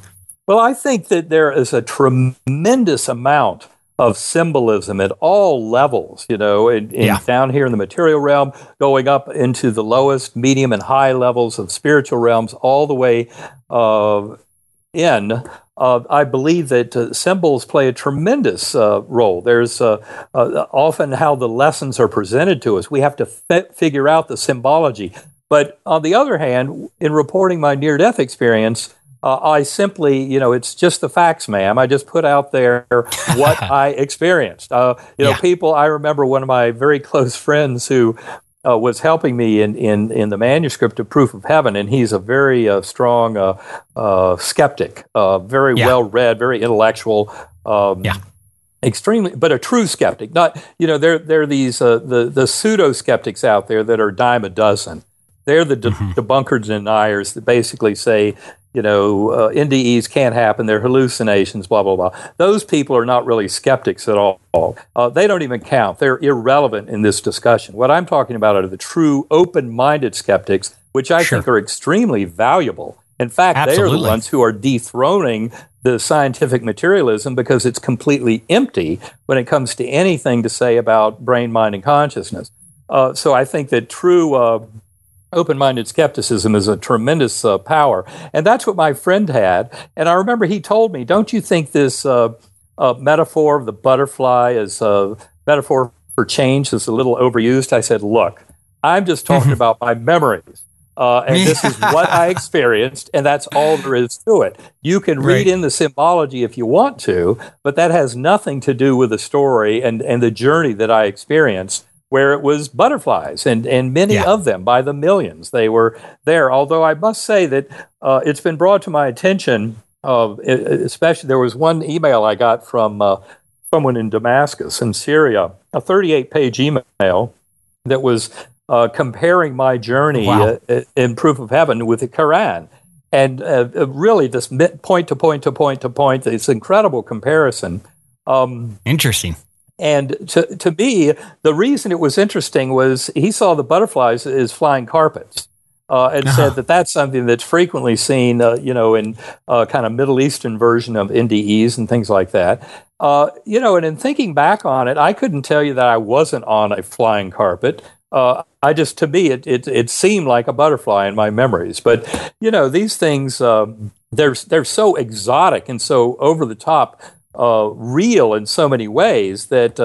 Well, I think that there is a tremendous amount of symbolism at all levels, down here in the material realm, going up into the lowest, medium, and high levels of spiritual realms, all the way in. I believe that symbols play a tremendous role. There's often how the lessons are presented to us. We have to figure out the symbology. But on the other hand, in reporting my near-death experience, I simply, it's just the facts, ma'am. I just put out there what I experienced. People, I remember one of my very close friends who was helping me in the manuscript of Proof of Heaven, and he's a very strong skeptic, very well-read, very intellectual, extremely, but a true skeptic. Not, there are these the pseudo-skeptics out there that are a dime a dozen. They're the debunkers and deniers that basically say, NDEs can't happen, they're hallucinations, blah, blah, blah. Those people are not really skeptics at all. They don't even count. They're irrelevant in this discussion. What I'm talking about are the true open-minded skeptics, which I think are extremely valuable. In fact, they are the ones who are dethroning the scientific materialism because it's completely empty when it comes to anything to say about brain, mind, and consciousness. So I think that true open-minded skepticism is a tremendous power. And that's what my friend had. And I remember he told me, don't you think this metaphor of the butterfly is a metaphor for change is a little overused? I said, look, I'm just talking about my memories. And this is what I experienced, and that's all there is to it. You can read in the symbology if you want to, but that has nothing to do with the story and the journey that I experienced, where it was butterflies, and many of them, by the millions, they were there. Although I must say that it's been brought to my attention, especially there was one email I got from someone in Damascus in Syria, a 38-page email that was comparing my journey in Proof of Heaven with the Quran. And really this point to point to point to point, this incredible comparison. Interesting. And to me, the reason it was interesting was he saw the butterflies as flying carpets, and said that that's something that's frequently seen, in kind of Middle Eastern version of NDEs and things like that. And in thinking back on it, I couldn't tell you that I wasn't on a flying carpet. To me, it seemed like a butterfly in my memories. But these things, they're so exotic and so over the top. Real in so many ways that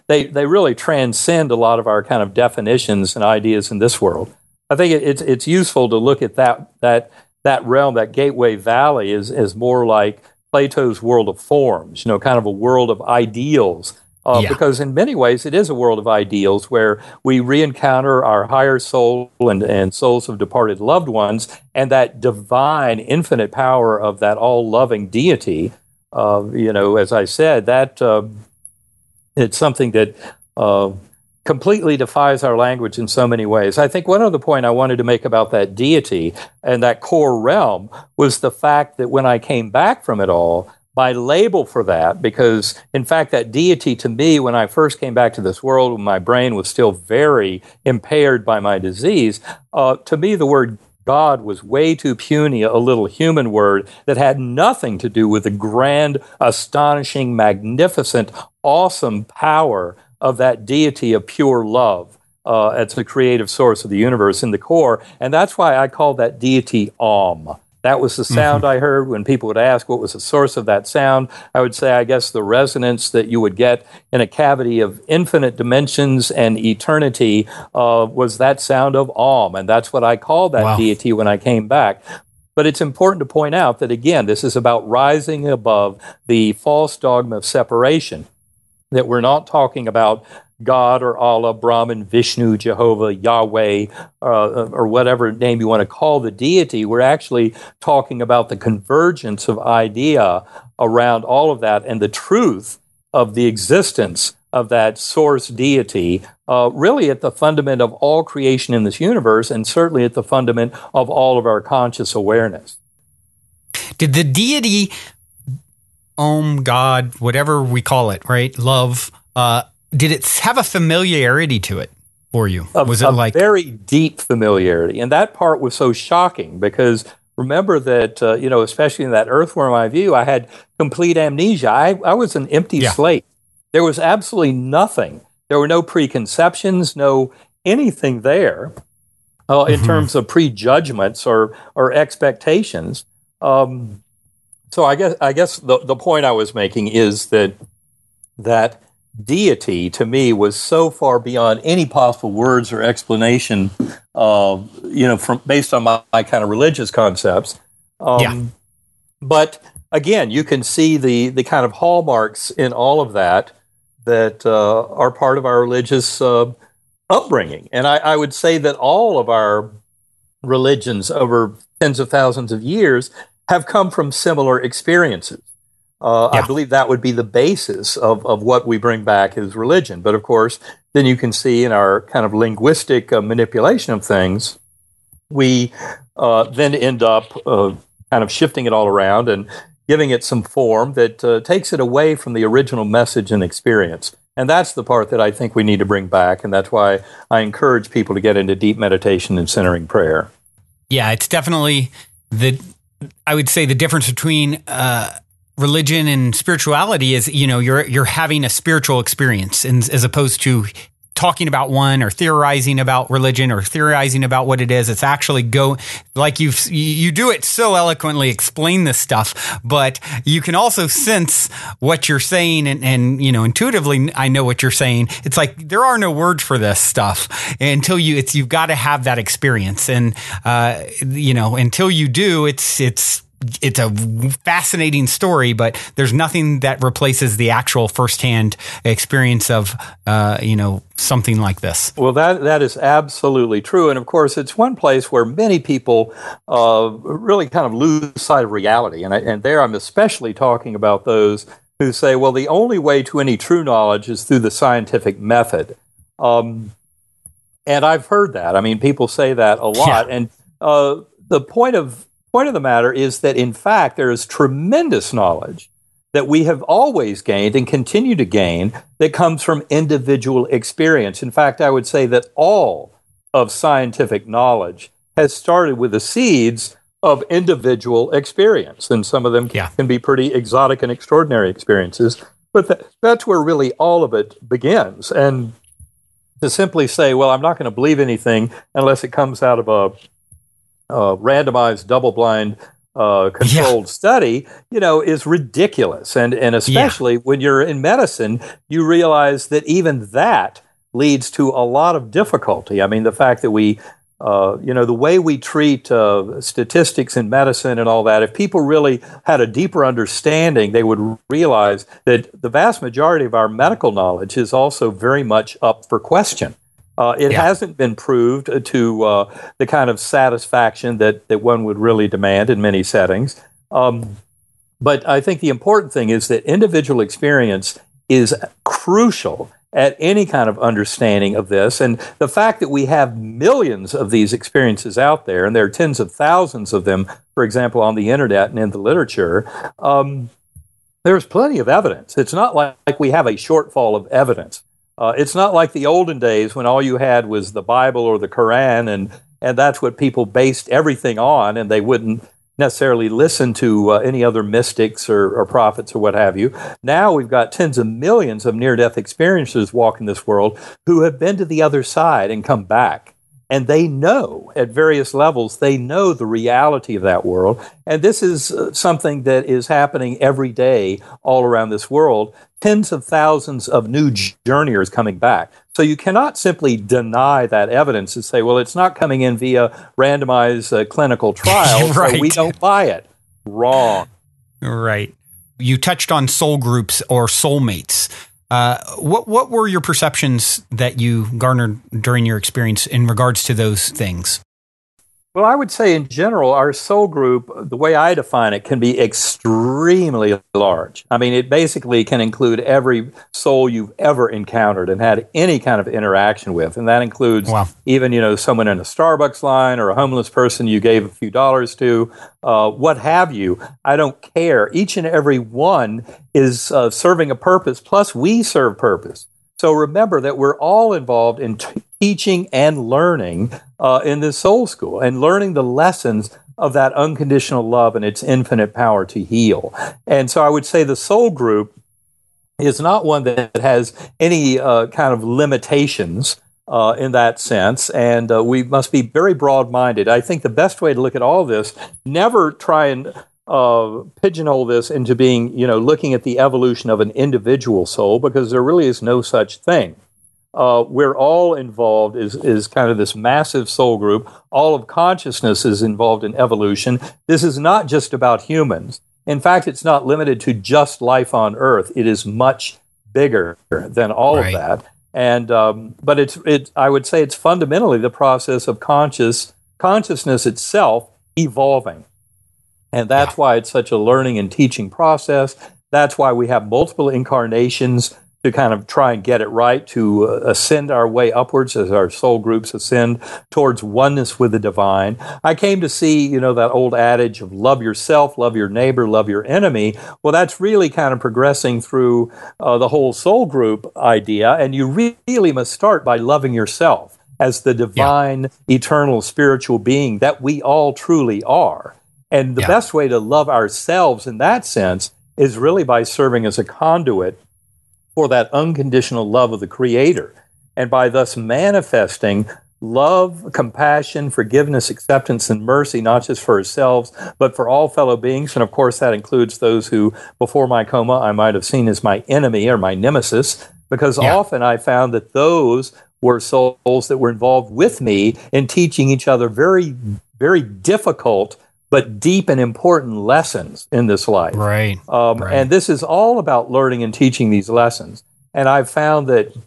they really transcend a lot of our kind of definitions and ideas in this world. I think it's useful to look at that realm, that Gateway Valley, as more like Plato's world of forms, kind of a world of ideals. Because in many ways it is a world of ideals where we re-encounter our higher soul and souls of departed loved ones, and that divine, infinite power of that all-loving deity. As I said, that it's something that completely defies our language in so many ways. I think one other point I wanted to make about that deity and that core realm was the fact that when I came back from it all, my label for that, because in fact that deity to me, when I first came back to this world, when my brain was still very impaired by my disease, to me the word God was way too puny, a little human word that had nothing to do with the grand, astonishing, magnificent, awesome power of that deity of pure love. It's the creative source of the universe in the core. And that's why I call that deity Om. That was the sound I heard when people would ask what was the source of that sound. I would say, I guess, the resonance that you would get in a cavity of infinite dimensions and eternity was that sound of Om. And that's what I called that deity when I came back. But it's important to point out that, again, this is about rising above the false dogma of separation, that we're not talking about God or Allah, Brahman, Vishnu, Jehovah, Yahweh, or whatever name you want to call the deity. We're actually talking about the convergence of idea around all of that and the truth of the existence of that source deity, really at the fundament of all creation in this universe, and certainly at the fundament of all of our conscious awareness. Did the deity, Om, God, whatever we call it, right, love, did it have a familiarity to it for you? Was it like very deep familiarity? And that part was so shocking because remember that, especially in that earthworm eye view, I had complete amnesia. I was an empty slate. There was absolutely nothing. There were no preconceptions, no anything there in terms of prejudgments or expectations. So I guess the point I was making is that deity to me was so far beyond any possible words or explanation, from based on my kind of religious concepts. But again, you can see the kind of hallmarks in all of that are part of our religious upbringing. And I would say that all of our religions over tens of thousands of years have come from similar experiences. I believe that would be the basis of what we bring back as religion. But of course, then you can see in our kind of linguistic manipulation of things, we then end up kind of shifting it all around and giving it some form that takes it away from the original message and experience. And that's the part that I think we need to bring back. And that's why I encourage people to get into deep meditation and centering prayer. Yeah, it's definitely I would say the difference between religion and spirituality is, you're having a spiritual experience as opposed to talking about one or theorizing about religion or theorizing about what it is. It's actually like you do it so eloquently, explain this stuff, but you can also sense what you're saying and intuitively I know what you're saying. It's like there are no words for this stuff until you've got to have that experience. And, until you do, it's a fascinating story, but there's nothing that replaces the actual firsthand experience of, something like this. Well, that is absolutely true. And of course, it's one place where many people really kind of lose sight of reality. And there I'm especially talking about those who say, well, the only way to any true knowledge is through the scientific method. And I've heard that. I mean, people say that a lot. Yeah. And the point of the matter is that, in fact, there is tremendous knowledge that we have always gained and continue to gain that comes from individual experience. In fact, I would say that all of scientific knowledge has started with the seeds of individual experience. And some of them can be pretty exotic and extraordinary experiences. But that's where really all of it begins. And to simply say, well, I'm not going to believe anything unless it comes out of a randomized, double-blind, controlled study, is ridiculous. And especially when you're in medicine, you realize that even that leads to a lot of difficulty. I mean, the fact that we, the way we treat statistics in medicine and all that, if people really had a deeper understanding, they would realize that the vast majority of our medical knowledge is also very much up for question. It hasn't been proved to the kind of satisfaction that one would really demand in many settings. But I think the important thing is that individual experience is crucial at any kind of understanding of this. And the fact that we have millions of these experiences out there, and there are tens of thousands of them, for example, on the internet and in the literature, there's plenty of evidence. It's not like we have a shortfall of evidence. It's not like the olden days when all you had was the Bible or the Quran, and that's what people based everything on, and they wouldn't necessarily listen to any other mystics or prophets or what have you. Now we've got tens of millions of near-death experiencers walking this world who have been to the other side and come back. And they know at various levels, they know the reality of that world. And this is something that is happening every day all around this world. Tens of thousands of new journeyers coming back. So you cannot simply deny that evidence and say, well, it's not coming in via randomized clinical trials, right. So we don't buy it. Wrong. Right. You touched on soul groups or soulmates. What were your perceptions that you garnered during your experience in regards to those things? Well, I would say in general, our soul group, the way I define it, can be extremely large. I mean, it basically can include every soul you've ever encountered and had any kind of interaction with. And that includes even, someone in a Starbucks line or a homeless person you gave a few dollars to, what have you. I don't care. Each and every one is serving a purpose, plus we serve purpose. So remember that we're all involved in teaching and learning in this soul school and learning the lessons of that unconditional love and its infinite power to heal. And so I would say the soul group is not one that has any kind of limitations in that sense. And we must be very broad-minded. I think the best way to look at all this, never try and pigeonhole this into being, looking at the evolution of an individual soul, because there really is no such thing. We're all involved is kind of this massive soul group. All of consciousness is involved in evolution. This is not just about humans. In fact, it's not limited to just life on Earth. It is much bigger than all of that. And but I would say it's fundamentally the process of consciousness itself evolving. And that's why it's such a learning and teaching process. That's why we have multiple incarnations to kind of try and get it right, to ascend our way upwards as our soul groups ascend towards oneness with the divine. I came to see, that old adage of love yourself, love your neighbor, love your enemy. Well, that's really kind of progressing through the whole soul group idea. And you really must start by loving yourself as the divine, eternal, spiritual being that we all truly are. And the best way to love ourselves in that sense is really by serving as a conduit for that unconditional love of the Creator, and by thus manifesting love, compassion, forgiveness, acceptance, and mercy, not just for ourselves, but for all fellow beings. And of course, that includes those who, before my coma, I might have seen as my enemy or my nemesis, because often I found that those were souls that were involved with me in teaching each other very, very difficult but deep and important lessons in this life. Right. And this is all about learning and teaching these lessons. And I've found that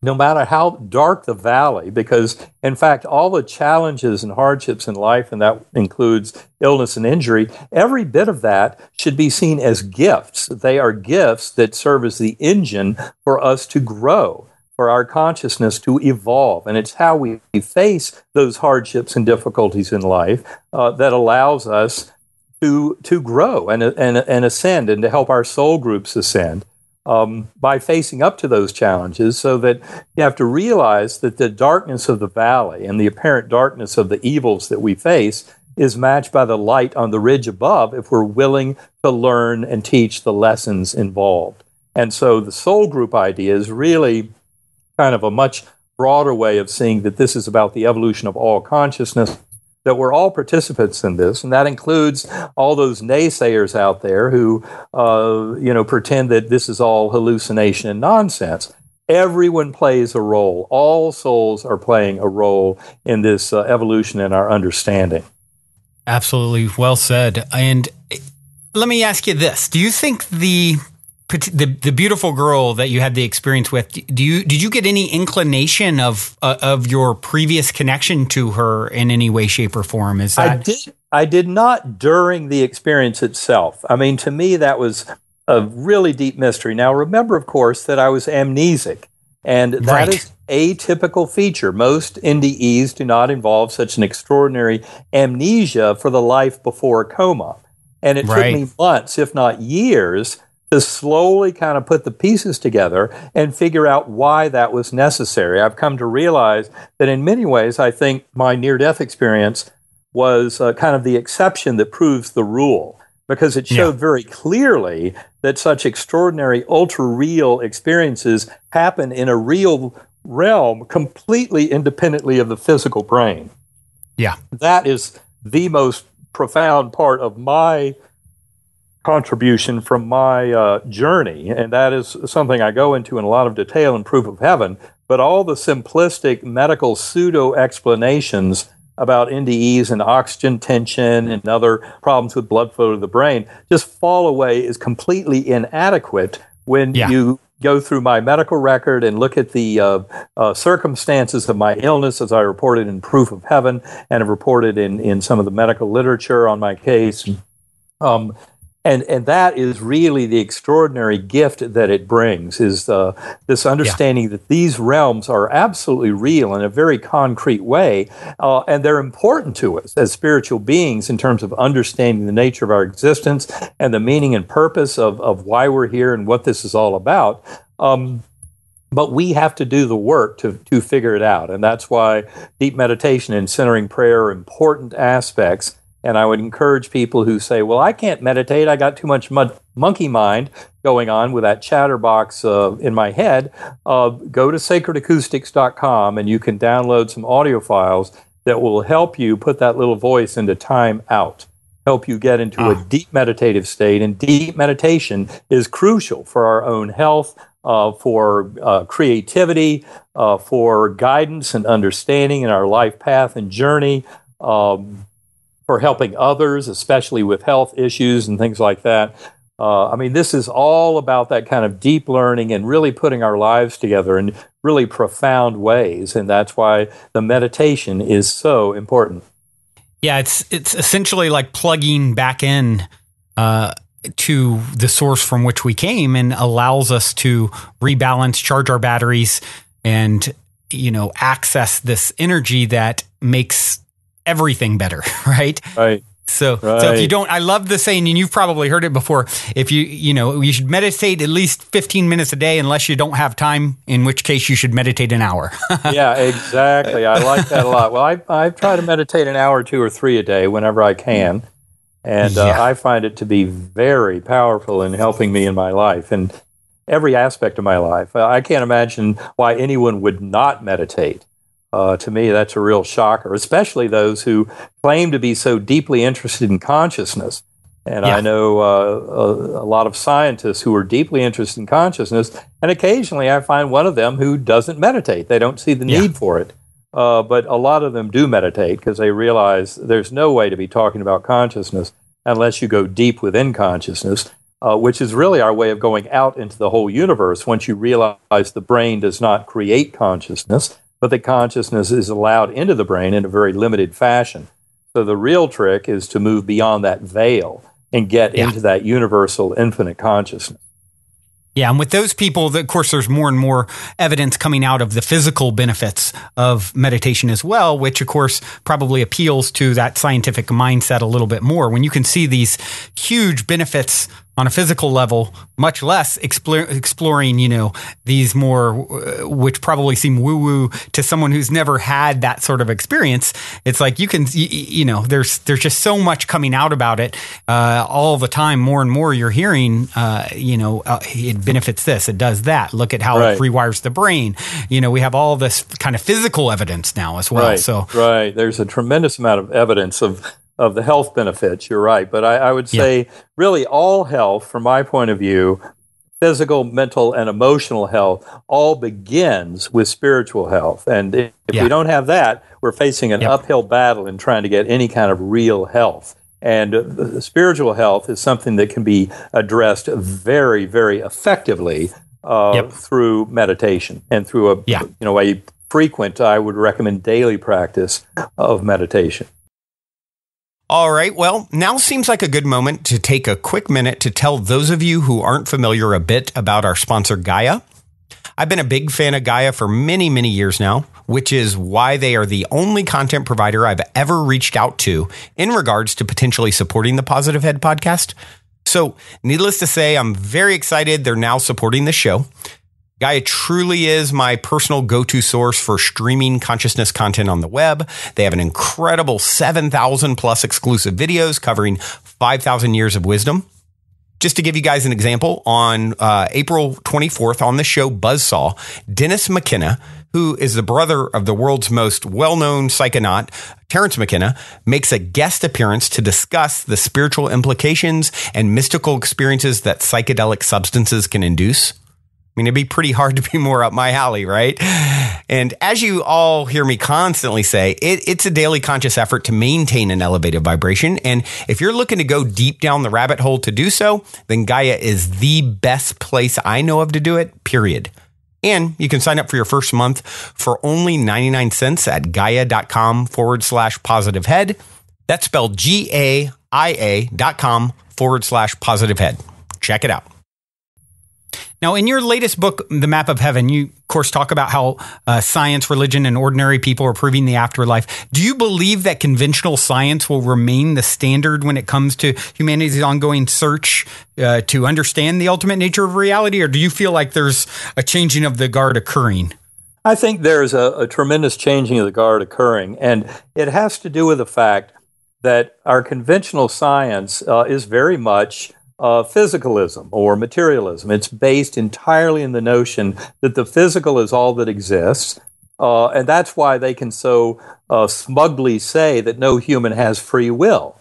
no matter how dark the valley, because in fact, all the challenges and hardships in life, and that includes illness and injury, every bit of that should be seen as gifts. They are gifts that serve as the engine for us to grow, for our consciousness to evolve. And it's how we face those hardships and difficulties in life that allows us to grow and ascend, and to help our soul groups ascend by facing up to those challenges, so that you have to realize that the darkness of the valley and the apparent darkness of the evils that we face is matched by the light on the ridge above if we're willing to learn and teach the lessons involved. And so the soul group idea is really kind of a much broader way of seeing that this is about the evolution of all consciousness, that we're all participants in this, and that includes all those naysayers out there who, pretend that this is all hallucination and nonsense. Everyone plays a role. All souls are playing a role in this evolution and our understanding. Absolutely. Well said. And let me ask you this. Do you think the beautiful girl that you had the experience with, did you get any inclination of your previous connection to her in any way, shape, or form? Is that I did not during the experience itself. I mean, to me, that was a really deep mystery. Now, remember, of course, that I was amnesic. And that is a typical feature. Most NDEs do not involve such an extraordinary amnesia for the life before coma. And it took me months, if not years, to slowly kind of put the pieces together and figure out why that was necessary. I've come to realize that in many ways, I think my near-death experience was kind of the exception that proves the rule, because it showed very clearly that such extraordinary, ultra-real experiences happen in a real realm completely independently of the physical brain. Yeah. That is the most profound part of my contribution from my journey, and that is something I go into in a lot of detail in Proof of Heaven, but all the simplistic medical pseudo-explanations about NDEs and oxygen tension and other problems with blood flow to the brain just fall away as completely inadequate when you go through my medical record and look at the circumstances of my illness as I reported in Proof of Heaven and have reported in some of the medical literature on my case. And that is really the extraordinary gift that it brings, is this understanding that these realms are absolutely real in a very concrete way, and they're important to us as spiritual beings in terms of understanding the nature of our existence and the meaning and purpose of why we're here and what this is all about. But we have to do the work to figure it out, and that's why deep meditation and centering prayer are important aspects. And I would encourage people who say, well, I can't meditate, I got too much monkey mind going on with that chatterbox in my head, go to sacredacoustics.com and you can download some audio files that will help you put that little voice into time out, help you get into a deep meditative state. And deep meditation is crucial for our own health, for creativity, for guidance and understanding in our life path and journey, for helping others, especially with health issues and things like that. I mean, this is all about that kind of deep learning and really putting our lives together in really profound ways. And that's why the meditation is so important. Yeah, it's essentially like plugging back in to the source from which we came, and allows us to rebalance, charge our batteries, and, access this energy that makes everything better, right? Right. So if you don't, I love the saying, and you've probably heard it before, if you should meditate at least 15 minutes a day unless you don't have time, in which case you should meditate an hour. Yeah, exactly. I like that a lot. Well, I try to meditate an hour, 2 or 3 a day whenever I can. And I find it to be very powerful in helping me in my life and every aspect of my life. I can't imagine why anyone would not meditate. To me, that's a real shocker, especially those who claim to be so deeply interested in consciousness. And I know a lot of scientists who are deeply interested in consciousness, and occasionally I find one of them who doesn't meditate. They don't see the need for it. But a lot of them do meditate because they realize there's no way to be talking about consciousness unless you go deep within consciousness, which is really our way of going out into the whole universe once you realize the brain does not create consciousness, but the consciousness is allowed into the brain in a very limited fashion. So the real trick is to move beyond that veil and get into that universal infinite consciousness. Yeah, and with those people, of course, there's more and more evidence coming out of the physical benefits of meditation as well, which, of course, probably appeals to that scientific mindset a little bit more. When you can see these huge benefits on a physical level, much less exploring, these more, which probably seem woo-woo to someone who's never had that sort of experience. It's like you can, there's just so much coming out about it all the time. More and more you're hearing, it benefits this, it does that. Look at how it rewires the brain. We have all this kind of physical evidence now as well. There's a tremendous amount of evidence of the health benefits, you're right. But I would say really all health, from my point of view, physical, mental, and emotional health, all begins with spiritual health. And if we don't have that, we're facing an uphill battle in trying to get any kind of real health. And spiritual health is something that can be addressed very, very effectively through meditation and through a frequent, I would recommend, daily practice of meditation. All right. Well, now seems like a good moment to take a quick minute to tell those of you who aren't familiar a bit about our sponsor, Gaia. I've been a big fan of Gaia for many, many years now, which is why they are the only content provider I've ever reached out to in regards to potentially supporting the Positive Head podcast. So needless to say, I'm very excited they're now supporting the show. Gaia truly is my personal go-to source for streaming consciousness content on the web. They have an incredible 7,000 plus exclusive videos covering 5,000 years of wisdom. Just to give you guys an example, on April 24th on the show Buzzsaw, Dennis McKenna, who is the brother of the world's most well-known psychonaut, Terrence McKenna, makes a guest appearance to discuss the spiritual implications and mystical experiences that psychedelic substances can induce. I mean, it'd be pretty hard to be more up my alley, right? And as you all hear me constantly say, it's a daily conscious effort to maintain an elevated vibration. And if you're looking to go deep down the rabbit hole to do so, then Gaia is the best place I know of to do it, period. And you can sign up for your first month for only 99 cents at gaia.com/positivehead. That's spelled GAIA.com/positivehead. Check it out. Now, in your latest book, The Map of Heaven, you, of course, talk about how science, religion, and ordinary people are proving the afterlife. Do you believe that conventional science will remain the standard when it comes to humanity's ongoing search to understand the ultimate nature of reality, or do you feel like there's a changing of the guard occurring? I think there's a tremendous changing of the guard occurring, and it has to do with the fact that our conventional science is very much physicalism or materialism. It's based entirely in the notion that the physical is all that exists, and that's why they can so smugly say that no human has free will,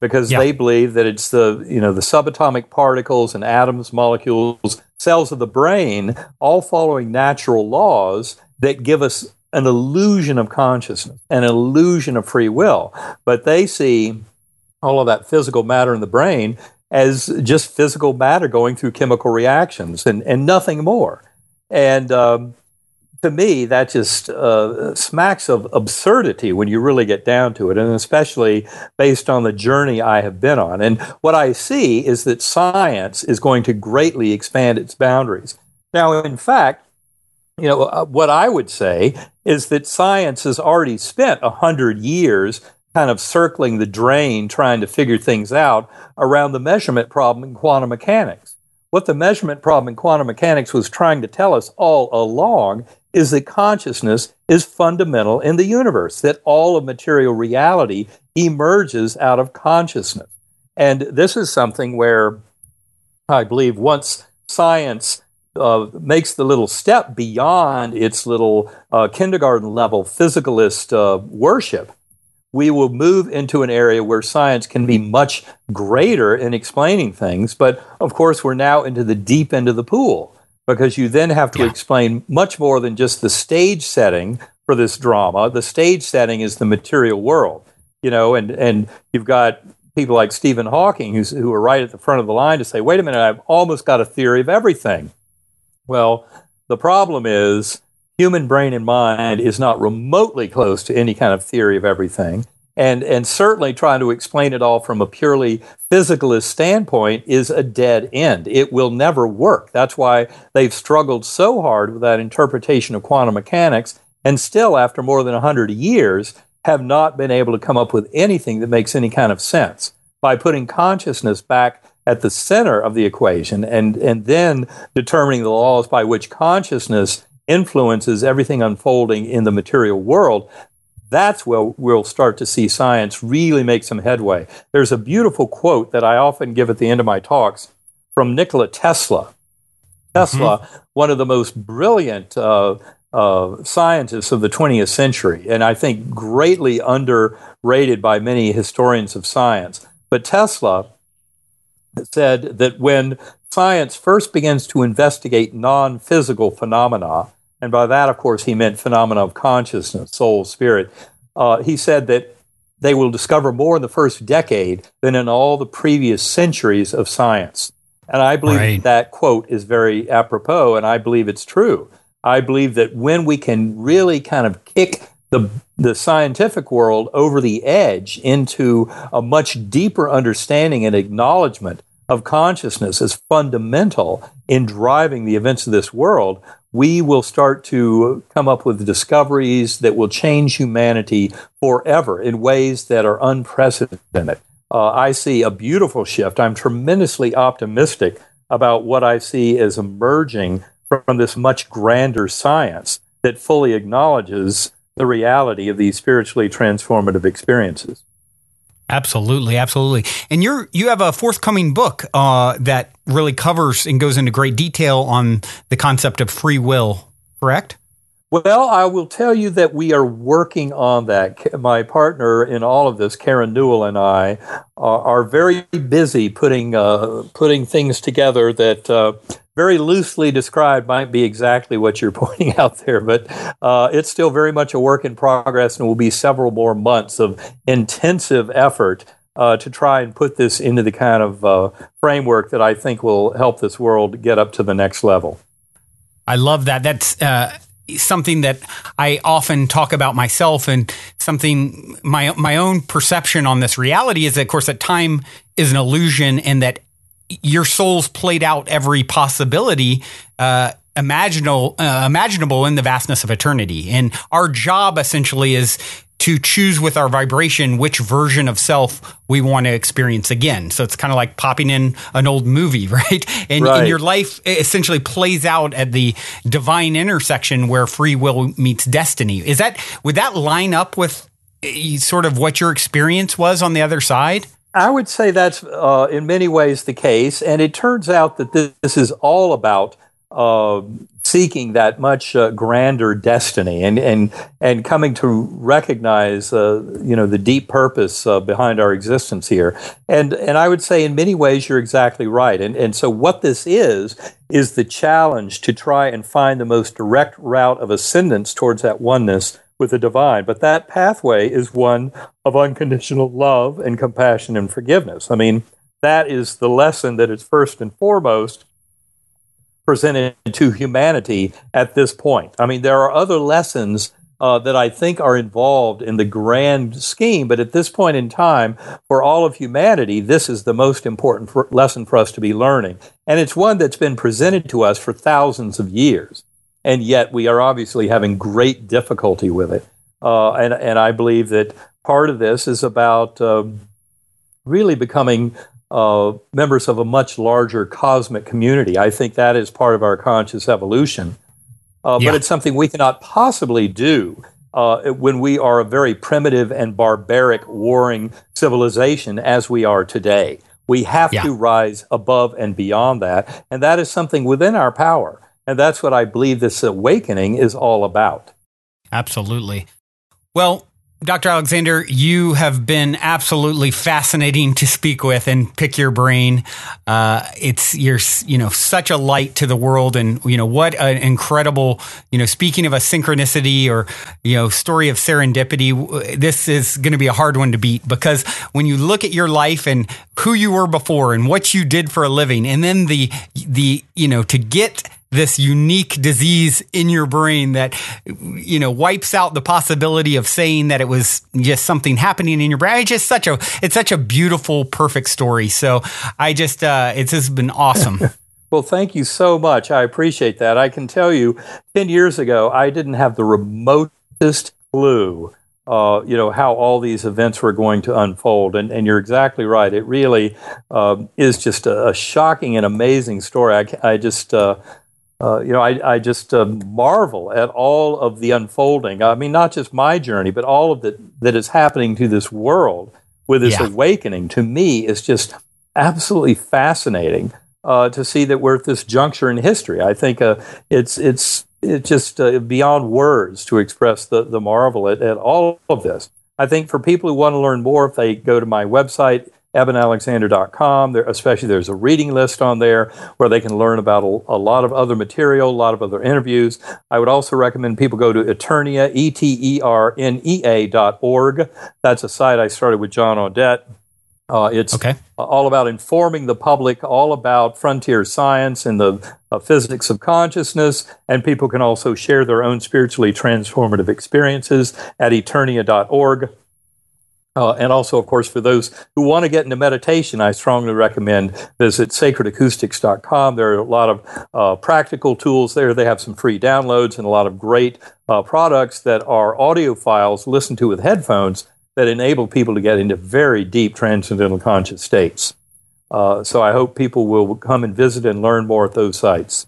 because they believe that it's the subatomic particles and atoms, molecules, cells of the brain, all following natural laws that give us an illusion of consciousness, an illusion of free will. But they see all of that physical matter in the brain as just physical matter going through chemical reactions and nothing more. And to me, that just smacks of absurdity when you really get down to it, and especially based on the journey I have been on. And what I see is that science is going to greatly expand its boundaries. Now, in fact, what I would say is that science has already spent 100 years kind of circling the drain, trying to figure things out around the measurement problem in quantum mechanics. What the measurement problem in quantum mechanics was trying to tell us all along is that consciousness is fundamental in the universe, that all of material reality emerges out of consciousness. And this is something where I believe once science makes the little step beyond its little kindergarten level physicalist worship, we will move into an area where science can be much greater in explaining things. But of course, we're now into the deep end of the pool, because you then have to explain much more than just the stage setting for this drama. The stage setting is the material world, and you've got people like Stephen Hawking who are right at the front of the line to say, wait a minute, I've almost got a theory of everything. Well, the problem is, human brain and mind is not remotely close to any kind of theory of everything. And certainly trying to explain it all from a purely physicalist standpoint is a dead end. It will never work. That's why they've struggled so hard with that interpretation of quantum mechanics, and still, after more than 100 years, have not been able to come up with anything that makes any kind of sense. By putting consciousness back at the center of the equation and then determining the laws by which consciousness influences everything unfolding in the material world, that's where we'll start to see science really make some headway. There's a beautiful quote that I often give at the end of my talks from Nikola Tesla. Tesla, one of the most brilliant scientists of the 20th century, and I think greatly underrated by many historians of science. But Tesla said that when science first begins to investigate non-physical phenomena, and by that, of course, he meant phenomena of consciousness, soul, spirit. He said that they will discover more in the first decade than in all the previous centuries of science. And I believe that quote is very apropos, and I believe it's true. I believe that when we can really kind of kick the scientific world over the edge into a much deeper understanding and acknowledgement of consciousness as fundamental in driving the events of this world, we will start to come up with discoveries that will change humanity forever in ways that are unprecedented. I see a beautiful shift. I'm tremendously optimistic about what I see as emerging from this much grander science that fully acknowledges the reality of these spiritually transformative experiences. Absolutely, absolutely. And you have a forthcoming book that really covers and goes into great detail on the concept of free will, correct? Well, I will tell you that we are working on that. My partner in all of this, Karen Newell, and I are very busy putting things together that very loosely described might be exactly what you're pointing out there, but it's still very much a work in progress, and will be several more months of intensive effort to try and put this into the kind of framework that I think will help this world get up to the next level. I love that. That's something that I often talk about myself, and something my own perception on this reality is that, of course, that time is an illusion, and that your soul's played out every possibility imaginable in the vastness of eternity. And our job essentially is to choose with our vibration which version of self we want to experience again. So it's kind of like popping in an old movie, right? And your life essentially plays out at the divine intersection where free will meets destiny. Would that line up with sort of what your experience was on the other side? I would say that's in many ways the case. And it turns out that this is all about seeking that much grander destiny and coming to recognize the deep purpose behind our existence here. And I would say in many ways you're exactly right. And so what this is the challenge to try and find the most direct route of ascendance towards that oneness with the divine. But that pathway is one of unconditional love and compassion and forgiveness. I mean, that is the lesson that is first and foremost presented to humanity at this point. I mean, there are other lessons that I think are involved in the grand scheme, but at this point in time, for all of humanity, this is the most important lesson for us to be learning. And it's one that's been presented to us for thousands of years. And yet we are obviously having great difficulty with it. And I believe that part of this is about really becoming members of a much larger cosmic community. I think that is part of our conscious evolution. But it's something we cannot possibly do when we are a very primitive and barbaric warring civilization as we are today. We have to rise above and beyond that. And that is something within our power. And that's what I believe this awakening is all about. Absolutely. Well, Dr. Alexander, you have been absolutely fascinating to speak with and pick your brain. You're such a light to the world, and what an incredible, speaking of a synchronicity or story of serendipity, this is going to be a hard one to beat, because when you look at your life and who you were before and what you did for a living, and then the to get this unique disease in your brain that, wipes out the possibility of saying that it was just something happening in your brain. It's such a beautiful, perfect story. So it's just been awesome. Well, thank you so much. I appreciate that. I can tell you 10 years ago, I didn't have the remotest clue, how all these events were going to unfold. And you're exactly right. It really is just a shocking and amazing story. I just marvel at all of the unfolding. I mean, not just my journey, but all of that is happening to this world with this awakening. To me, is just absolutely fascinating to see that we're at this juncture in history. I think it's just beyond words to express the marvel at all of this. I think for people who want to learn more, if they go to my website, EbenAlexander.com. Especially there's a reading list on there where they can learn about a lot of other material, a lot of other interviews. I would also recommend people go to Eternia, ETERNEA.org. That's a site I started with John Audette. It's all about informing the public, all about frontier science and the physics of consciousness, and people can also share their own spiritually transformative experiences at Eternia.org. And also, of course, for those who want to get into meditation, I strongly recommend visit sacredacoustics.com. There are a lot of practical tools there. They have some free downloads and a lot of great products that are audio files listened to with headphones that enable people to get into very deep transcendental conscious states. So I hope people will come and visit and learn more at those sites.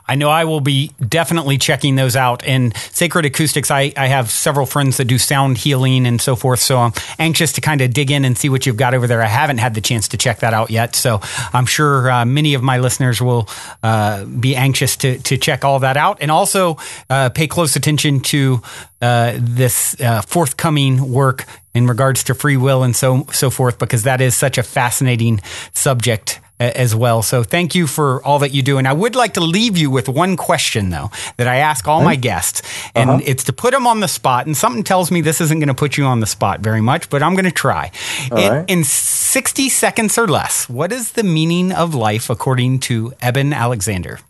I know I will be definitely checking those out. And Sacred Acoustics, I have several friends that do sound healing and so forth. So I'm anxious to kind of dig in and see what you've got over there. I haven't had the chance to check that out yet. So I'm sure many of my listeners will be anxious to check all that out. And also pay close attention to this forthcoming work in regards to free will and so forth, because that is such a fascinating subject as well. So thank you for all that you do. And I would like to leave you with one question, though, that I ask all my guests. And it's to put them on the spot. And something tells me this isn't going to put you on the spot very much, but I'm going to try. In 60 seconds or less, what is the meaning of life according to Eben Alexander?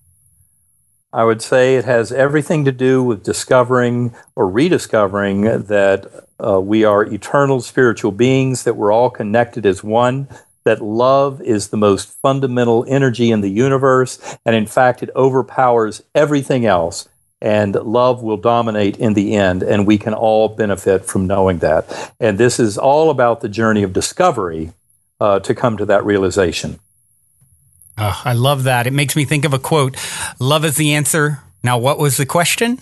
I would say it has everything to do with discovering or rediscovering that we are eternal spiritual beings, that we're all connected as one, that love is the most fundamental energy in the universe, and in fact, it overpowers everything else, and love will dominate in the end, and we can all benefit from knowing that. And this is all about the journey of discovery to come to that realization. Oh, I love that. It makes me think of a quote, "Love is the answer. Now, what was the question?"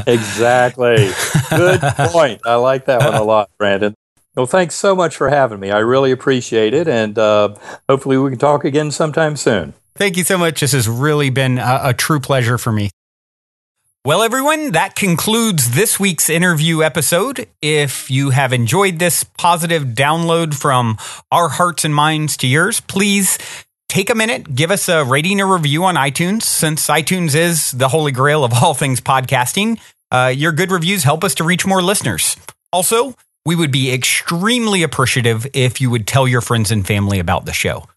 Exactly. Good point. I like that one a lot, Brandon. Well, thanks so much for having me. I really appreciate it, and hopefully we can talk again sometime soon. Thank you so much. This has really been a true pleasure for me. Well, everyone, that concludes this week's interview episode. If you have enjoyed this positive download from our hearts and minds to yours, please take a minute, give us a rating or review on iTunes, since iTunes is the holy grail of all things podcasting. Your good reviews help us to reach more listeners. Also, we would be extremely appreciative if you would tell your friends and family about the show.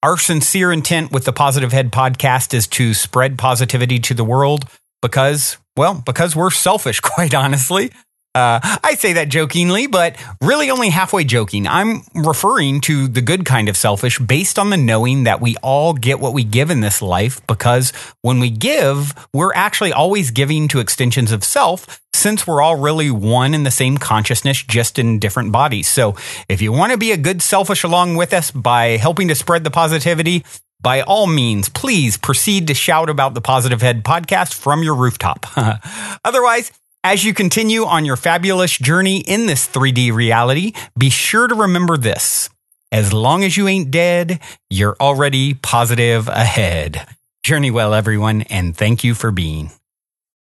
Our sincere intent with the Positive Head podcast is to spread positivity to the world because we're selfish, quite honestly. I say that jokingly, but really only halfway joking. I'm referring to the good kind of selfish based on the knowing that we all get what we give in this life, because when we give, we're actually always giving to extensions of self, since we're all really one in the same consciousness, just in different bodies. So if you want to be a good selfish along with us by helping to spread the positivity, by all means, please proceed to shout about the Positive Head podcast from your rooftop. Otherwise, as you continue on your fabulous journey in this 3D reality, be sure to remember this: as long as you ain't dead, you're already positive ahead. Journey well, everyone, and thank you for being.